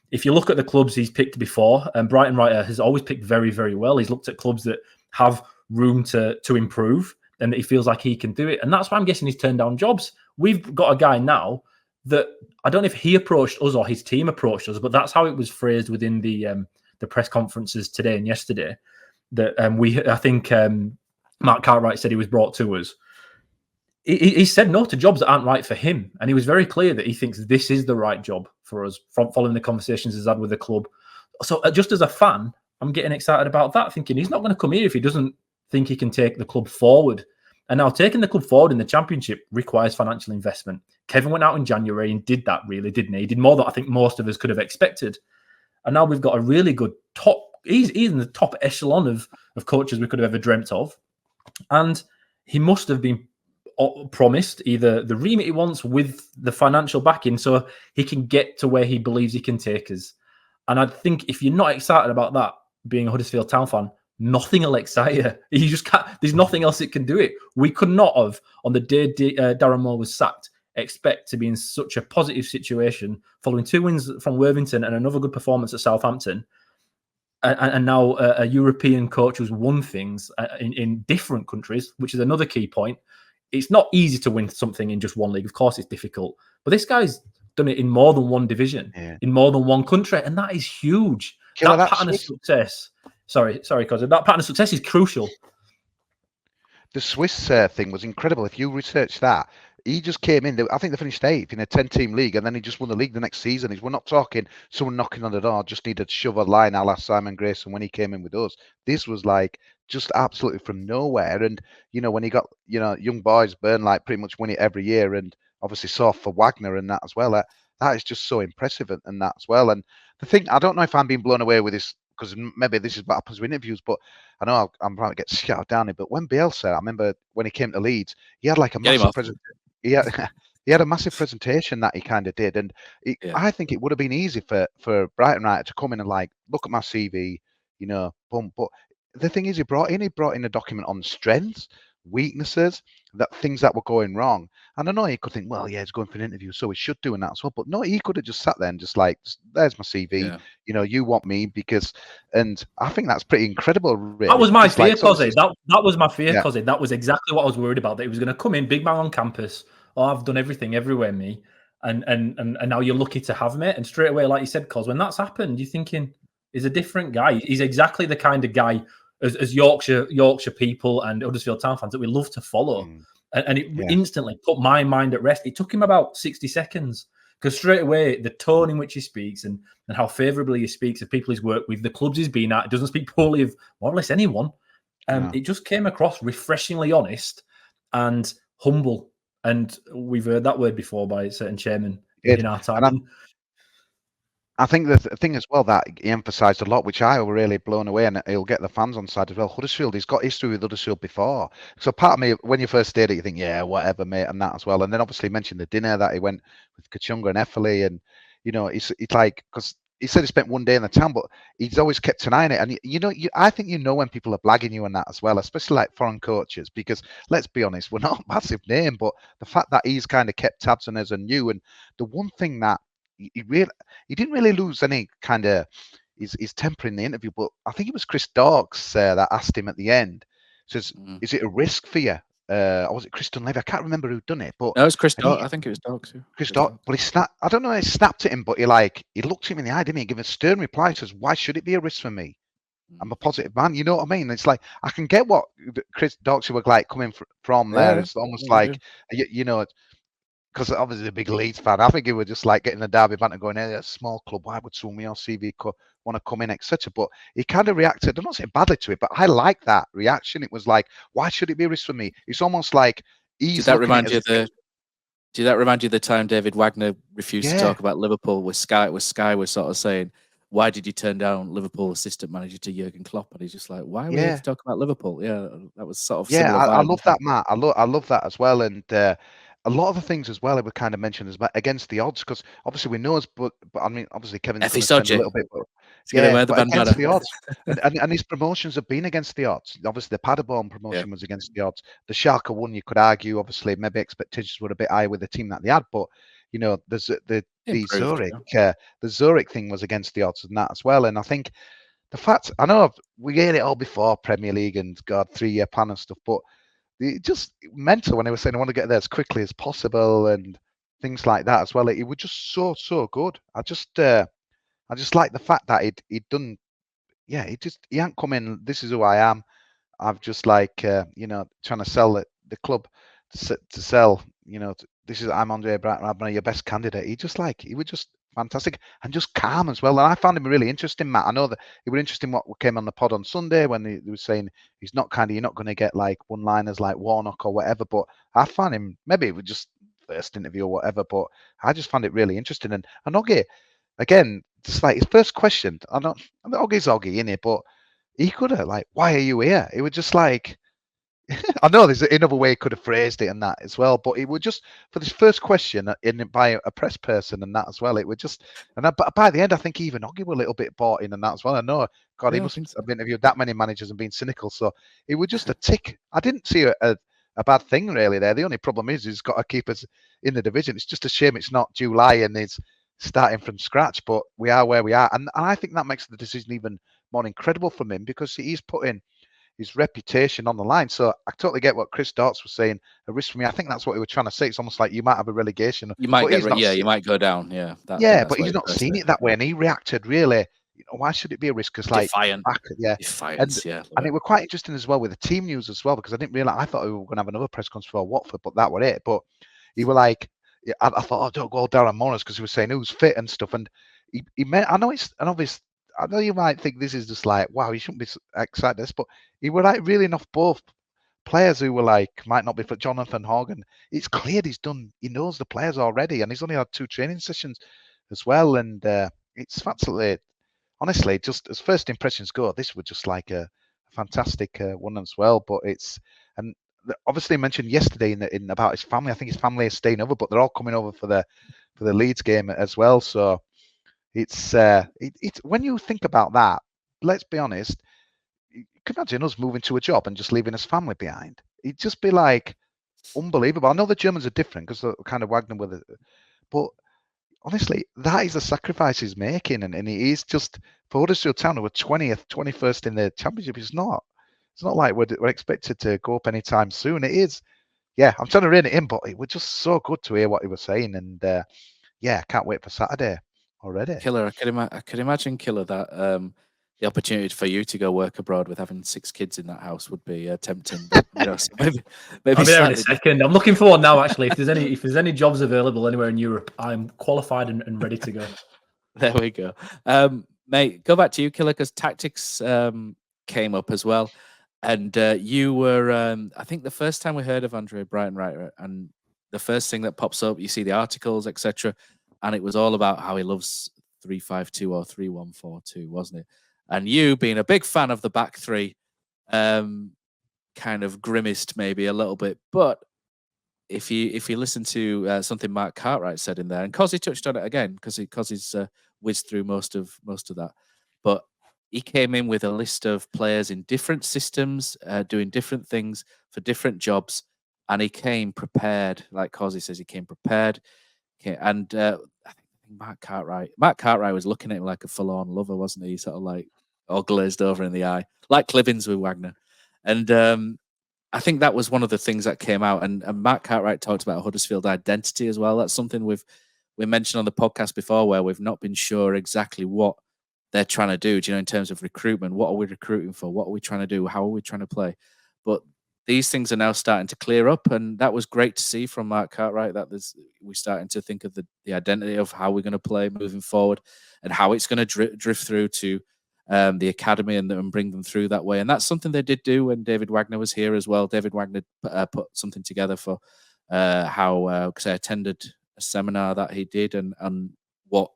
If you look at the clubs he's picked before, and Breitenreiter has always picked very, very well. He's looked at clubs that have room to improve and that he feels like he can do it. And that's why I'm guessing he's turned down jobs. We've got a guy now that I don't know if he approached us or his team approached us, but that's how it was phrased within the press conferences today and yesterday. That I think Mark Cartwright said he was brought to us. he said no to jobs that aren't right for him. And he was very clear that he thinks this is the right job for us from following the conversations he's had with the club. So just as a fan, I'm getting excited about that, thinking he's not going to come here if he doesn't think he can take the club forward. And now taking the club forward in the Championship requires financial investment. Kevin went out in January and did that, really, didn't he? He did more than I think most of us could have expected. And now we've got a really good he's in the top echelon of coaches we could have ever dreamt of. And he must have been promised either the remit he wants with the financial backing so he can get to where he believes he can take us. And I think if you're not excited about that, being a Huddersfield Town fan, nothing will excite you. You just can't. There's nothing else that can do it. We could not have, on the day Darren Moore was sacked, expect to be in such a positive situation following 2 wins from Worthington and another good performance at Southampton. And now a European coach who's won things in different countries, which is another key point. It's not easy to win something in just one league. Of course, it's difficult. But this guy's done it in more than one division, in more than one country, and that is huge. That pattern of success. Sorry, Kosi. That pattern of success is crucial. The Swiss thing was incredible. If you research that, he just came in. I think they finished 8th in a 10-team league, and then he just won the league the next season. We're not talking someone knocking on the door, just needed to shove a line a la Simon Grayson when he came in with us. This was like just absolutely from nowhere. And, when he got, young boys, Burn, like pretty much win it every year, and obviously saw for Wagner and that as well. That is just so impressive and that as well. And the thing, I don't know if I'm being blown away with this, because maybe this is what happens with interviews, but I know I'm trying to get shouted down here. But when Bielsa, I remember when he came to Leeds, he had like a massive presentation. He had a massive presentation that he kind of did, and I think it would have been easy for Breitenreiter to come in and like look at my CV, boom. But the thing is, he brought in a document on strengths, weaknesses, that things that were going wrong. And I know he could think, well, yeah, he's going for an interview, so he should do that as well. But no, he could have just sat there and just like, there's my CV. You want me because, and I think that's pretty incredible. Really. That was my fear, Kosi. That was my fear, Kosi. That was exactly what I was worried about. That he was going to come in, big man on campus. Oh, I've done everything everywhere, me. And now you're lucky to have me. And straight away, like you said, Kos, when that's happened, you're thinking, he's a different guy. He's exactly the kind of guy as Yorkshire people and Huddersfield Town fans that we love to follow. And it instantly put my mind at rest. It took him about 60 seconds because straight away, the tone in which he speaks and how favourably he speaks of people he's worked with, the clubs he's been at, it doesn't speak poorly of more or less anyone. It just came across refreshingly honest and humble. And we've heard that word before by certain chairmen in our time. I think the thing as well that he emphasised a lot, which I was really blown away, and he'll get the fans on side as well. Huddersfield, he's got history with Huddersfield before. So part of me, when you first stated it, you think, yeah, whatever, mate, and that as well. And then obviously mentioned the dinner that he went with Kachunga and Effley, and it's like because he said he spent one day in the town, but he's always kept an eye on it. And I think when people are blagging you and that as well, especially like foreign coaches, because let's be honest, we're not a massive name, but the fact that he's kind of kept tabs on us and knew, and the one thing that he didn't really lose any kind of his temper in the interview, but I think it was Chris Dawkes that asked him at the end, says, is it a risk for you? Or was it Chris Dunleavy? I can't remember who done it, but no, it was Chris Dawkes. I think it was Dawkes. Chris Dawkes, but he snapped. I don't know. He snapped at him, but he looked him in the eye, didn't he? Give a stern reply. Says, "Why should it be a risk for me? I'm a positive man." You know what I mean? It's like I can get what Chris Dawkes was like coming from there. It's almost like because obviously a big Leeds fan. I think he was just like getting the derby banter going, hey, a small club, why would someone on CV want to come in, etc. But he kind of reacted, I'm not saying badly to it, but I like that reaction. It was like, why should it be a risk for me? It's almost like Did that remind you of the time David Wagner refused to talk about Liverpool with Sky was sort of saying, why did you turn down Liverpool assistant manager to Jurgen Klopp? And he's just like, why are we here to talk about Liverpool? Yeah, that was sort of I love that, Matt. I love that as well. And a lot of the things as well I would kind of mention is against the odds, because obviously we know us, but I mean, obviously Kevin's going to spend a little bit, but against the odds. and his promotions have been against the odds. Obviously, the Paderborn promotion was against the odds. The Schalke one, you could argue, obviously, maybe expectations were a bit higher with the team that they had, but there's the Zurich, the Zurich thing was against the odds and that as well. And I think the fact, I know we heard it all before Premier League and God 3-year plan and stuff, but just mental when they were saying I want to get there as quickly as possible and things like that as well. It was just so good. I just like the fact that he'd done. Yeah, he hadn't come in. This is who I am. I've just trying to sell the club to sell, this is I'm Andre Breitenreiter, your best candidate. He was just fantastic and just calm as well. And I found him really interesting, Matt. I know that it was interesting what came on the pod on Sunday when he was saying he's not you're not going to get like one-liners like Warnock or whatever. But I found him, maybe it was just first interview or whatever, but I just found it really interesting. And Oggy, again, just like his first question, Oggy's Oggy, innit? But he could have like, why are you here? It was just like, I know there's another way he could have phrased it and that as well, but it would just for this first question by a press person and that as well. It would just but by the end, I think even Oggy were a little bit bought in and that as well. I know, God, he must have interviewed that many managers and been cynical, so it was just a tick. I didn't see a bad thing really there. The only problem is he's got to keep us in the division. It's just a shame it's not July and it's starting from scratch, but we are where we are, and I think that makes the decision even more incredible from him because he's putting his reputation on the line. So I totally get what Chris Darts was saying. A risk for me. I think that's what he was trying to say. It's almost like you might have a relegation. You might you might go down. Yeah. But he's not seen it that way, and he reacted really. Why should it be a risk? Because like defiant. And it was quite interesting as well with the team news as well because I didn't realize. I thought we were going to have another press conference for Watford, but that was it. But he were like, I thought, oh, don't go Darren Morris because he was saying who's fit and stuff, and he meant. I know it's an obvious. I know you might think this is just like, wow, you shouldn't be excited this, but he were like really enough both players who were like, might not be for Jonathan Horgan. It's clear he knows the players already, and he's only had 2 training sessions as well. And it's absolutely, honestly, just as first impressions go, this was just like a fantastic one as well. But and obviously mentioned yesterday in about his family. I think his family is staying over, but they're all coming over for the Leeds game as well. So. It's when you think about that, let's be honest, you can imagine us moving to a job and just leaving his family behind. It'd just be like unbelievable. I know the Germans are different because they're kind of Wagner with it, but honestly, that is a sacrifice he's making, and he's just for Huddersfield Town, we're 20th, 21st in the championship. It's not like we're expected to go up anytime soon. It is, yeah. I'm trying to rein it in, but it was just so good to hear what he was saying, and I can't wait for Saturday. Already. Killer, I could imagine, Killer, that the opportunity for you to go work abroad with having 6 kids in that house would be tempting. But, so maybe I'll be there in a second. I'm looking forward now. Actually, if there's any jobs available anywhere in Europe, I'm qualified and ready to go. There we go, mate. Go back to you, Killer, because tactics came up as well, and you were. I think the first time we heard of Andre Breitenreiter, and the first thing that pops up, you see the articles, etc. And it was all about how he loves 3-5-2 or 3-1-4-2, wasn't it? And you, being a big fan of the back three, kind of grimaced maybe a little bit. But if you listen to something Mark Cartwright said in there, and Kosi touched on it again because he's whizzed through most of that. But he came in with a list of players in different systems, doing different things for different jobs, and he came prepared. Like Kosi says, he came prepared. Okay, and I think Mark Cartwright was looking at him like a forlorn lover, wasn't he? Sort of like all glazed over in the eye, like Clibbins with Wagner. And I think that was one of the things that came out. And Mark Cartwright talked about Huddersfield identity as well. That's something we mentioned on the podcast before, where we've not been sure exactly what they're trying to do. In terms of recruitment, what are we recruiting for? What are we trying to do? How are we trying to play? But these things are now starting to clear up, and that was great to see from Mark Cartwright. That we're starting to think of the identity of how we're going to play moving forward, and how it's going to drift through to the academy and bring them through that way. And that's something they did do when David Wagner was here as well. David Wagner put something together for because I attended a seminar that he did, and what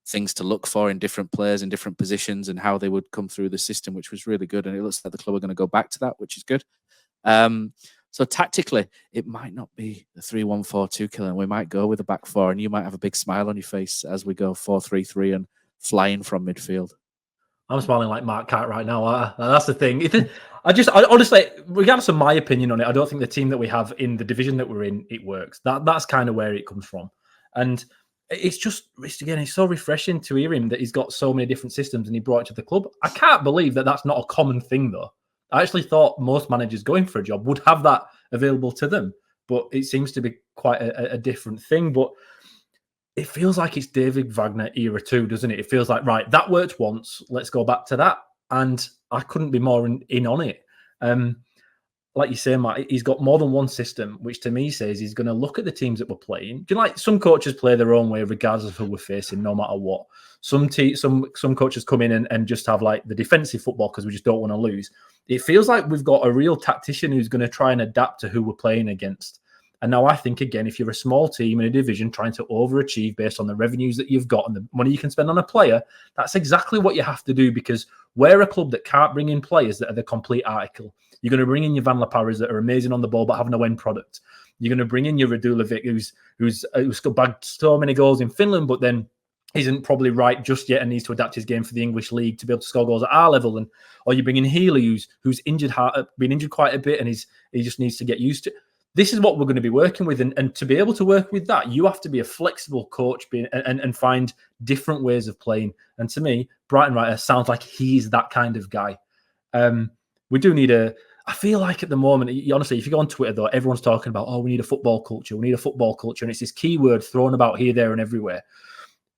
things to look for in different players in different positions and how they would come through the system, which was really good. And it looks like the club are going to go back to that, which is good. So tactically, it might not be the 3-1-4-2 Killer, and we might go with a back four, and you might have a big smile on your face as we go 4-3-3 and flying from midfield. I'm smiling like Mark Cartwright now. That's the thing. I honestly, regardless of my opinion on it, I don't think the team that we have in the division that we're in, it works. That's kind of where it comes from. And it's so refreshing to hear him that he's got so many different systems and he brought it to the club. I can't believe that that's not a common thing, though. I actually thought most managers going for a job would have that available to them, but it seems to be quite a different thing. But it feels like it's David Wagner era too, doesn't it? It feels like, right, that worked once, let's go back to that. And I couldn't be more in on it. like you say, Matt, he's got more than one system, which to me says he's going to look at the teams that we're playing. Do you like some coaches play their own way, regardless of who we're facing, no matter what? Some coaches come in and just have like the defensive football because we just don't want to lose. It feels like we've got a real tactician who's going to try and adapt to who we're playing against. And now I think, again, if you're a small team in a division trying to overachieve based on the revenues that you've got and the money you can spend on a player, that's exactly what you have to do, because we're a club that can't bring in players that are the complete article. You're going to bring in your Van La Parras that are amazing on the ball but have no end product. You're going to bring in your Radulovic who's bagged so many goals in Finland but then isn't probably right just yet and needs to adapt his game for the English league to be able to score goals at our level. Or you bring in Healy who's injured, been injured quite a bit, and he just needs to get used to it. This is what we're going to be working with. And to be able to work with that, you have to be a flexible coach and find different ways of playing. And to me, Breitenreiter sounds like he's that kind of guy. We do need I feel like at the moment, honestly, if you go on Twitter, though, everyone's talking about, we need a football culture. We need a football culture. And it's this keyword thrown about here, there, and everywhere.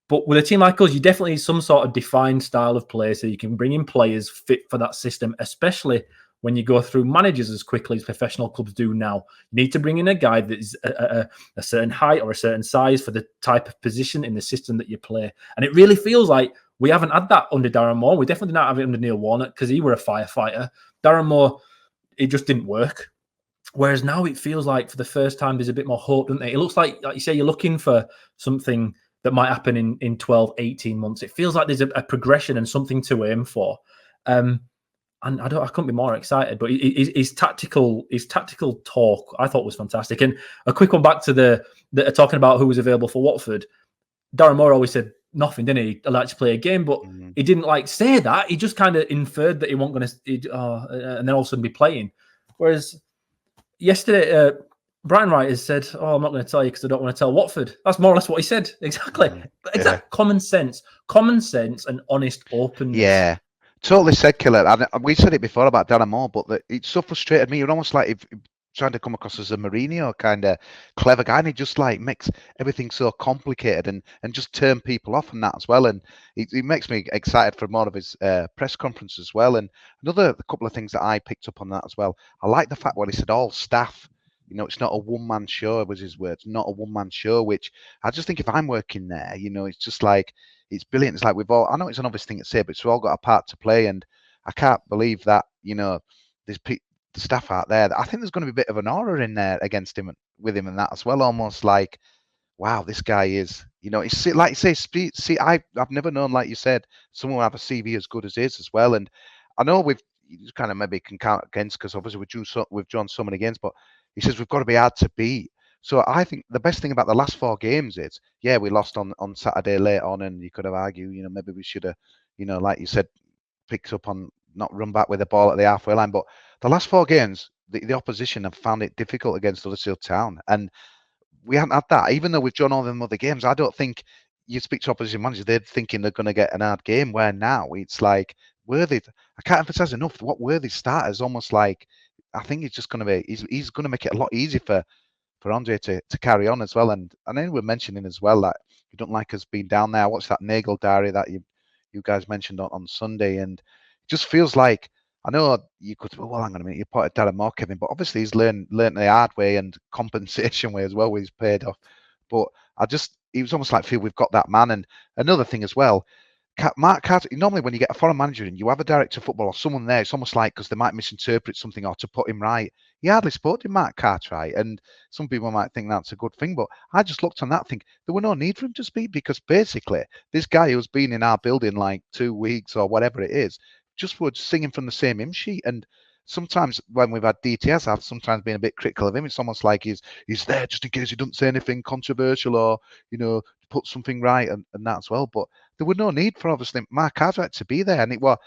But with a team like us, you definitely need some sort of defined style of play so you can bring in players fit for that system, especially when you go through managers as quickly as professional clubs do now. You need to bring in a guy that is a certain height or a certain size for the type of position in the system that you play. And it really feels like we haven't had that under Darren Moore. We definitely not have it under Neil Warnock because he were a firefighter. Darren Moore, it just didn't work. Whereas now it feels like for the first time there's a bit more hope, doesn't it? It looks like you say, you're looking for something that might happen in 12, 18 months. It feels like there's a progression and something to aim for. And I couldn't be more excited. But his tactical talk I thought was fantastic. And a quick one back to the talking about who was available for Watford. Darren Moore always said nothing, didn't he? I'd like to play a game, but he didn't say that. He just kind of inferred that he wasn't going to, and then all of a sudden be playing. Whereas yesterday, Breitenreiter said, I'm not going to tell you because I don't want to tell Watford. That's more or less what he said. Exactly. Common sense and honest openness. Yeah. Totally secular. And we said it before about Darren Moore, but it so frustrated me. It was almost like if trying to come across as a Mourinho kind of clever guy, and he just makes everything so complicated and just turn people off and that as well. And it makes me excited for more of his press conference as well. And another couple of things that I picked up on that as well. I like the fact when he said all staff. It's not a one-man show, was his words, not a one-man show, which I just think if I'm working there, it's just it's brilliant. It's like I know it's an obvious thing to say, but we've all got a part to play. And I can't believe that, there's the staff out there. I think there's going to be a bit of an aura in there against him, with him and that as well. Almost like, wow, this guy is, it's like you say, I've never known, like you said, someone will have a CV as good as his as well. And I know you kind of maybe can count against because obviously we've drawn so many against, but he says we've got to be hard to beat. So I think the best thing about the last 4 games is, we lost on Saturday late on, and you could have argued, maybe we should have, like you said, picked up on not run back with the ball at the halfway line. But the last 4 games, the opposition have found it difficult against Huddersfield Town, and we haven't had that. Even though we've drawn all them other games, I don't think you speak to opposition managers, they're thinking they're going to get an hard game. Where now it's like Worthy. I can't emphasize enough what Worthy starters almost like. I think it's just going to be he's going to make it a lot easier for Andre to carry on as well. And I know we're mentioning as well that you don't like us being down there. What's that Nagel diary that you guys mentioned on Sunday? And it just feels like, I know you could, well, hang on a minute, you put it Darren Moore, Kevin, but obviously he's learned the hard way and compensation way as well, where he's paid off. But he was almost like, feel we've got that man. And another thing as well, Mark Cartwright, normally when you get a foreign manager and you have a director of football or someone there, it's almost like because they might misinterpret something or to put him right. He hardly spoke to Mark Cartwright, and some people might think that's a good thing, but I just looked on that thing. There were no need for him to speak because basically this guy who's been in our building like 2 weeks or whatever it is, just was singing from the same hymn sheet. And sometimes when we've had DTS, I've sometimes been a bit critical of him. It's almost like he's there just in case he doesn't say anything controversial or, put something right and that as well. But there was no need for obviously Mark Cartwright to be there. And it was,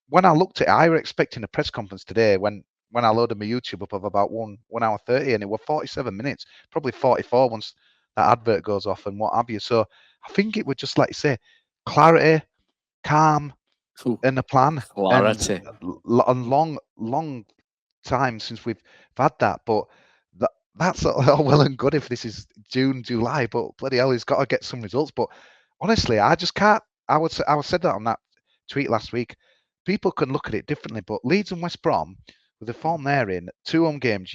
when I looked at it, I was expecting a press conference today when I loaded my YouTube up of about 1 hour 30, and it was 47 minutes, probably 44 once that advert goes off and what have you. So I think it would just, like you say, clarity, calm, and a plan. Clarity. And long time since we've had that. But that's all well and good if this is June, July, but bloody hell, he's got to get some results. But honestly, I just can't. I said that on that tweet last week. People can look at it differently, but Leeds and West Brom with the form they're in, 2 home games,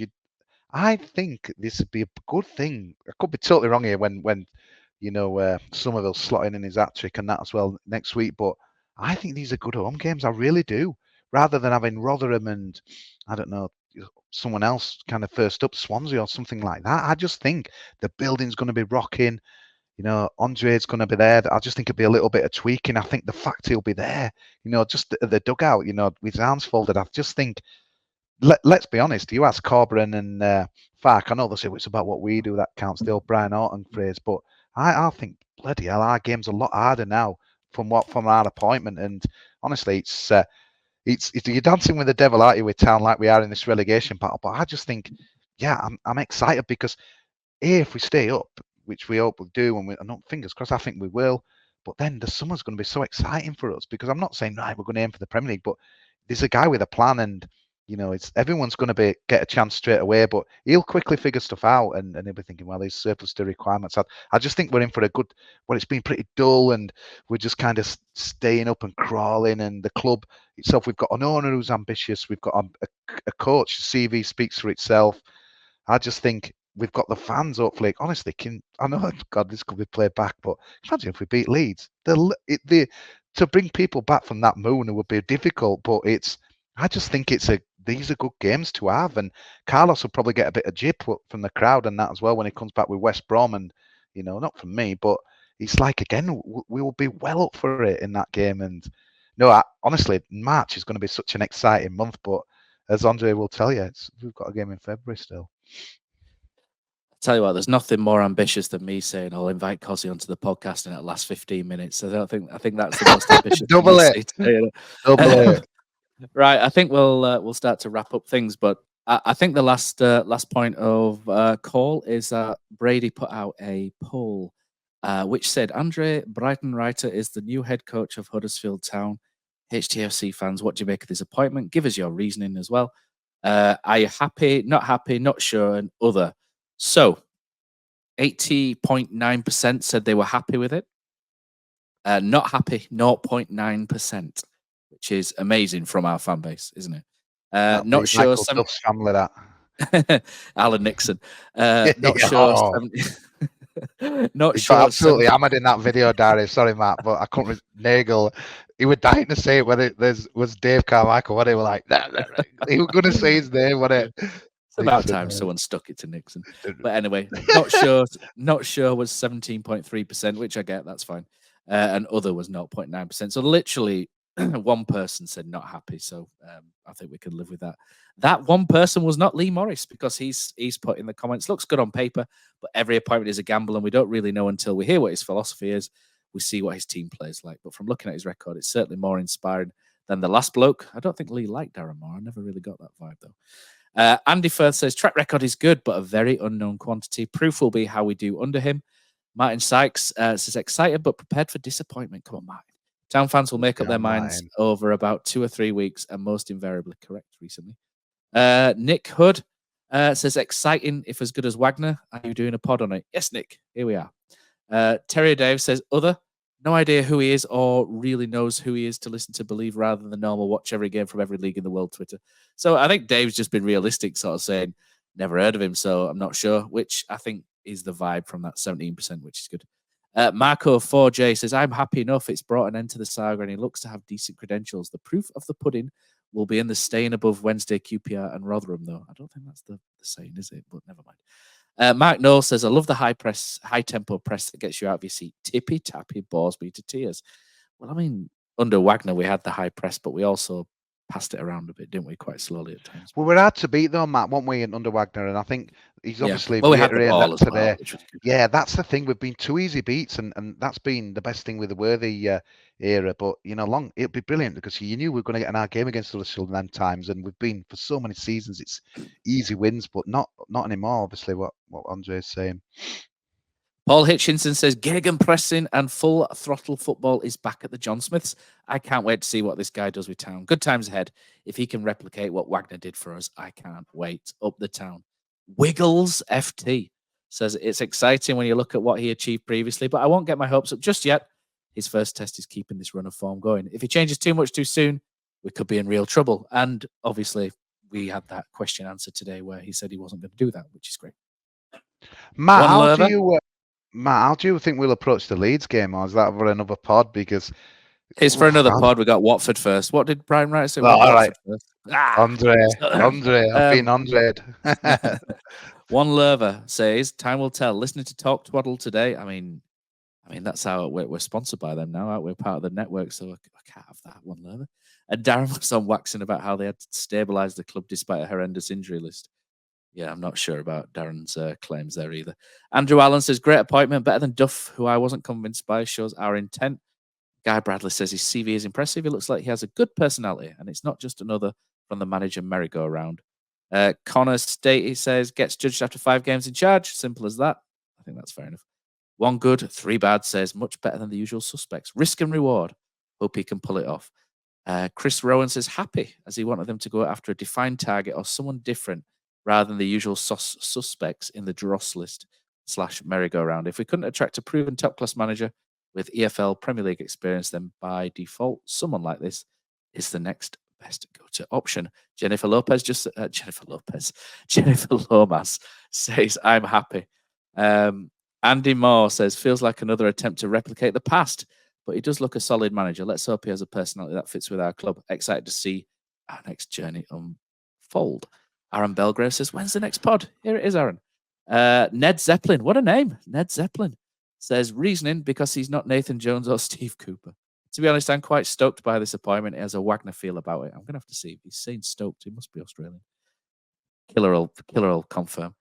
I think this would be a good thing. I could be totally wrong here when Somerville slotting in his hat-trick and that as well next week, but I think these are good home games. I really do. Rather than having Rotherham and, I don't know, someone else kind of first up, Swansea or something like that. I just think the building's going to be rocking. Andre's going to be there. I just think it'll be a little bit of tweaking. I think the fact he'll be there, just at the dugout, with his arms folded, I just think, let's be honest, you ask Corberan and Fark, I know they'll say it's about what we do, that counts, the old Brian Orton phrase, but I think, bloody hell, our game's a lot harder now from our appointment. And honestly, it's you're dancing with the devil, aren't you, with Town like we are in this relegation battle. But I just think, yeah, I'm excited because if we stay up, which we hope we'll do, and fingers crossed, I think we will. But then the summer's going to be so exciting for us because I'm not saying right, we're going to aim for the Premier League, but there's a guy with a plan, and everyone's going to get a chance straight away. But he'll quickly figure stuff out, and he'll be thinking, well, there's surplus to requirements. I just think we're in for a good. Well, it's been pretty dull, and we're just kind of staying up and crawling. And the club itself, we've got an owner who's ambitious. We've got a coach. CV speaks for itself. I just think we've got the fans. Hopefully, honestly, I know, God, this could be played back, but imagine if we beat Leeds. To bring people back from that moon, it would be difficult. But I just think these are good games to have, and Carlos will probably get a bit of jip from the crowd and that as well when he comes back with West Brom, and not from me, but it's like, again, we will be well up for it in that game. And no, honestly, March is going to be such an exciting month, but as Andre will tell you, we've got a game in February still. Tell you what, there's nothing more ambitious than me saying I'll invite Kosi onto the podcast in the last 15 minutes. I think that's the most ambitious. Double it. Double it. Right, I think we'll start to wrap up things, but I think the last point of call is that Brady put out a poll which said Andre Breitenreiter is the new head coach of Huddersfield Town. HTAFC fans, what do you make of this appointment? Give us your reasoning as well. Are you happy, not sure, and other? So 80.9% said they were happy with it. Not happy, 0.9%. Which is amazing from our fan base, isn't it? Not sure. Family that. Alan Nixon. Not sure. Not sure. Absolutely hammered in that video, Darius. Sorry, Matt, but I couldn't Nagel. He was dying to say it when it was Dave Carmichael. What he was like, nah. He was going to say his name. What it? It's about time someone stuck it to Nixon. But anyway, not sure. Not sure was 17.3%, which I get. That's fine. And other was 0.9%. So literally, one person said not happy. So I think we can live with that. That one person was not Lee Morris, because he's put in the comments, looks good on paper, but every appointment is a gamble, and we don't really know until we hear what his philosophy is. We see what his team plays like. But from looking at his record, it's certainly more inspiring than the last bloke. I don't think Lee liked Darren Moore. I never really got that vibe, though. Andy Firth says, track record is good, but a very unknown quantity. Proof will be how we do under him. Martin Sykes says, excited but prepared for disappointment. Come on, Martin. Town fans will make up their minds over about 2 or 3 weeks, and most invariably correct recently. Nick Hood says, exciting if as good as Wagner. Are you doing a pod on it? Yes, Nick. Here we are. Terry Dave says, other. No idea who he is or really knows who he is to listen to believe rather than normal watch every game from every league in the world Twitter. So I think Dave's just been realistic, sort of saying, never heard of him, so I'm not sure, which I think is the vibe from that 17%, which is good. Marco 4J says, I'm happy enough. It's brought an end to the saga and he looks to have decent credentials. The proof of the pudding will be in the staying above Wednesday, QPR and Rotherham, though. I don't think that's the saying, is it? But never mind. Mark Knowles says, I love the high tempo press that gets you out of your seat. Tippy tappy bores me to tears. Well, I mean, under Wagner, we had the high press, but we also passed it around a bit, didn't we? Quite slowly at times. Well, we're hard to beat though, Matt, weren't we, under Wagner? And I think he's obviously we had the ball that as today. Well, yeah, that's the thing. We've been 2 easy beats, and that's been the best thing with the Worthy era. But it'll be brilliant because you knew we were going to get in our game against Huddersfield in them times, and we've been for so many seasons. It's easy wins, but not anymore. Obviously, what Andre is saying. Paul Hitchinson says, gegenpressing and full throttle football is back at the John Smiths. I can't wait to see what this guy does with Town. Good times ahead. If he can replicate what Wagner did for us, I can't wait. Up the Town. Wiggles FT says, it's exciting when you look at what he achieved previously, but I won't get my hopes up just yet. His first test is keeping this run of form going. If he changes too much too soon, we could be in real trouble. And obviously, we had that question answered today where he said he wasn't going to do that, which is great. Matt, how do you think we'll approach the Leeds game, or is that for another pod? Because it's for another pod. We got Watford first. What did Breitenreiter say? Well, all right, Andre, I've been Andre. One Lerver says, "Time will tell." Listening to Talk Twaddle today. I mean, that's how we're sponsored by them now, aren't we? We're part of the network, so I can't have that. One Lerver. And Darren was on waxing about how they had to stabilise the club despite a horrendous injury list. Yeah, I'm not sure about Darren's claims there either. Andrew Allen says, "Great appointment, better than Duff, who I wasn't convinced by. Shows our intent." Guy Bradley says his CV is impressive. He looks like he has a good personality, and it's not just another from the manager merry-go-round. Connor State, says, gets judged after 5 games in charge. Simple as that. I think that's fair enough. 1 good, 3 bad, says much better than the usual suspects. Risk and reward. Hope he can pull it off. Chris Rowan says happy, as he wanted them to go after a defined target or someone different rather than the usual suspects in the dross list / merry-go-round. If we couldn't attract a proven top-class manager with EFL Premier League experience, then by default, someone like this is the next best go-to option. Jennifer Lomas says, "I'm happy." Andy Moore says, "Feels like another attempt to replicate the past, but he does look a solid manager. Let's hope he has a personality that fits with our club. Excited to see our next journey unfold." Aaron Belgrave says, "When's the next pod?" Here it is, Aaron. Ned Zeppelin, what a name. Ned Zeppelin says, "Reasoning because he's not Nathan Jones or Steve Cooper. To be honest, I'm quite stoked by this appointment. It has a Wagner feel about it." I'm going to have to see. If he's saying stoked, he must be Australian. Killer will confirm.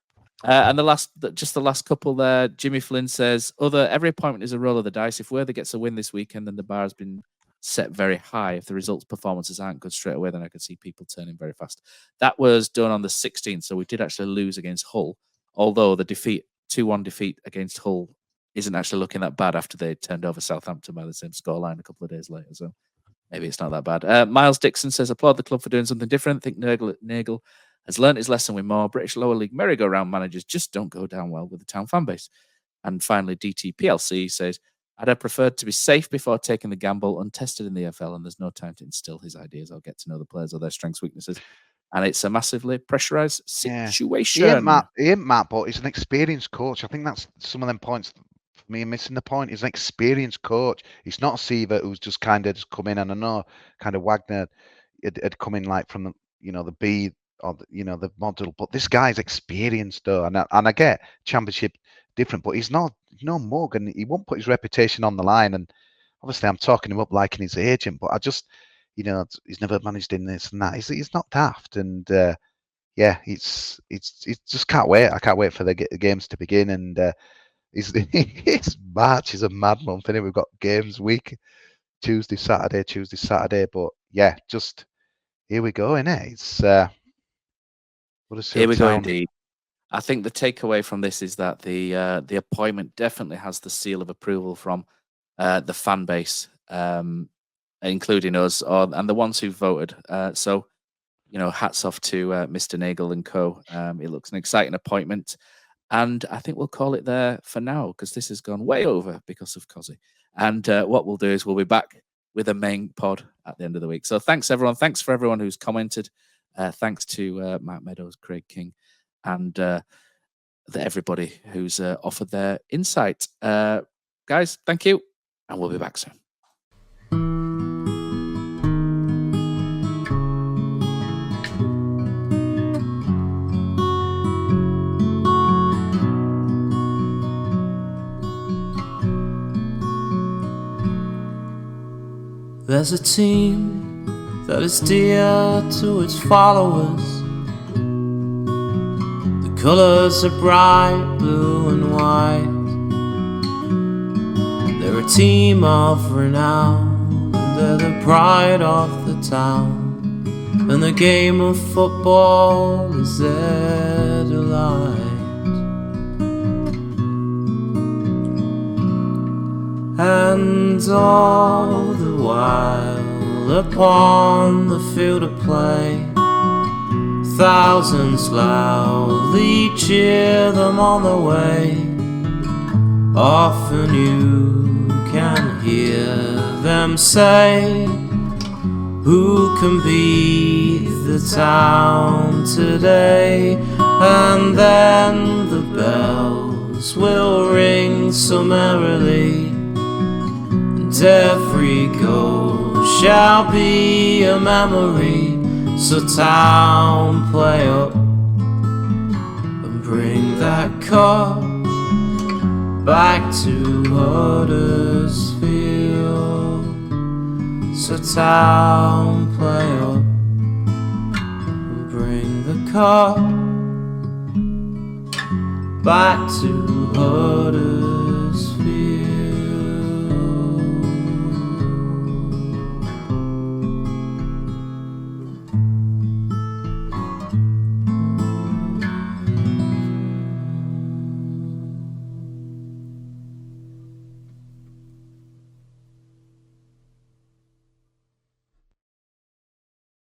And the last couple there, Jimmy Flynn says, every appointment is a roll of the dice. If Worthy gets a win this weekend, then the bar has been set very high. If the results performances aren't good straight away, then I could see people turning very fast. That was done on the 16th, so we did actually lose against Hull, although the 2-1 defeat against Hull isn't actually looking that bad after they turned over Southampton by the same scoreline a couple of days later. So maybe it's not that bad. Miles Dixon says, "Applaud the club for doing something different. I think Nagel has learned his lesson with more. British lower league merry-go-round managers just don't go down well with the Town fan base." And finally, DTPLC says, "I'd have preferred to be safe before taking the gamble, untested in the EFL, and there's no time to instill his ideas or get to know the players or their strengths, weaknesses. And it's a massively pressurised situation." He ain't Matt, but he's an experienced coach. I think that's some of them points for me missing the point. He's an experienced coach. He's not a Seaver who's just come in, and I know kind of Wagner had come in like from the B or the model, but this guy's experienced though, and I get Championship different, but he's no mug, and he won't put his reputation on the line. And obviously, I'm talking him up like his agent, but I just he's never managed in this and that. He's not daft, and it's just can't wait. I can't wait for the games to begin, and it's March is a mad month, and we've got games week, Tuesday, Saturday. But yeah, just here we go, innit? It's here we go indeed. I think the takeaway from this is that the appointment definitely has the seal of approval from the fan base, including us, and the ones who voted. So, hats off to Mr. Nagel and co. It looks an exciting appointment. And I think we'll call it there for now, because this has gone way over because of Kosi. And what we'll do is we'll be back with a main pod at the end of the week. So thanks, everyone. Thanks for everyone who's commented. Thanks to Mark Meadows, Craig King, and everybody who's offered their insight. Guys, thank you, and we'll be back soon. There's a team that is dear to its followers. The colours are bright blue and white. They're a team of renown, and they're the pride of the town. And the game of football is their delight. And all the while upon the field of play, thousands loudly cheer them on the way. Often you can hear them say, Who can beat the town today? And then the bells will ring so merrily, and every goal shall be a memory. So town, play up and bring that cup back to Huddersfield. So town, play up and bring the cup back to Huddersfield.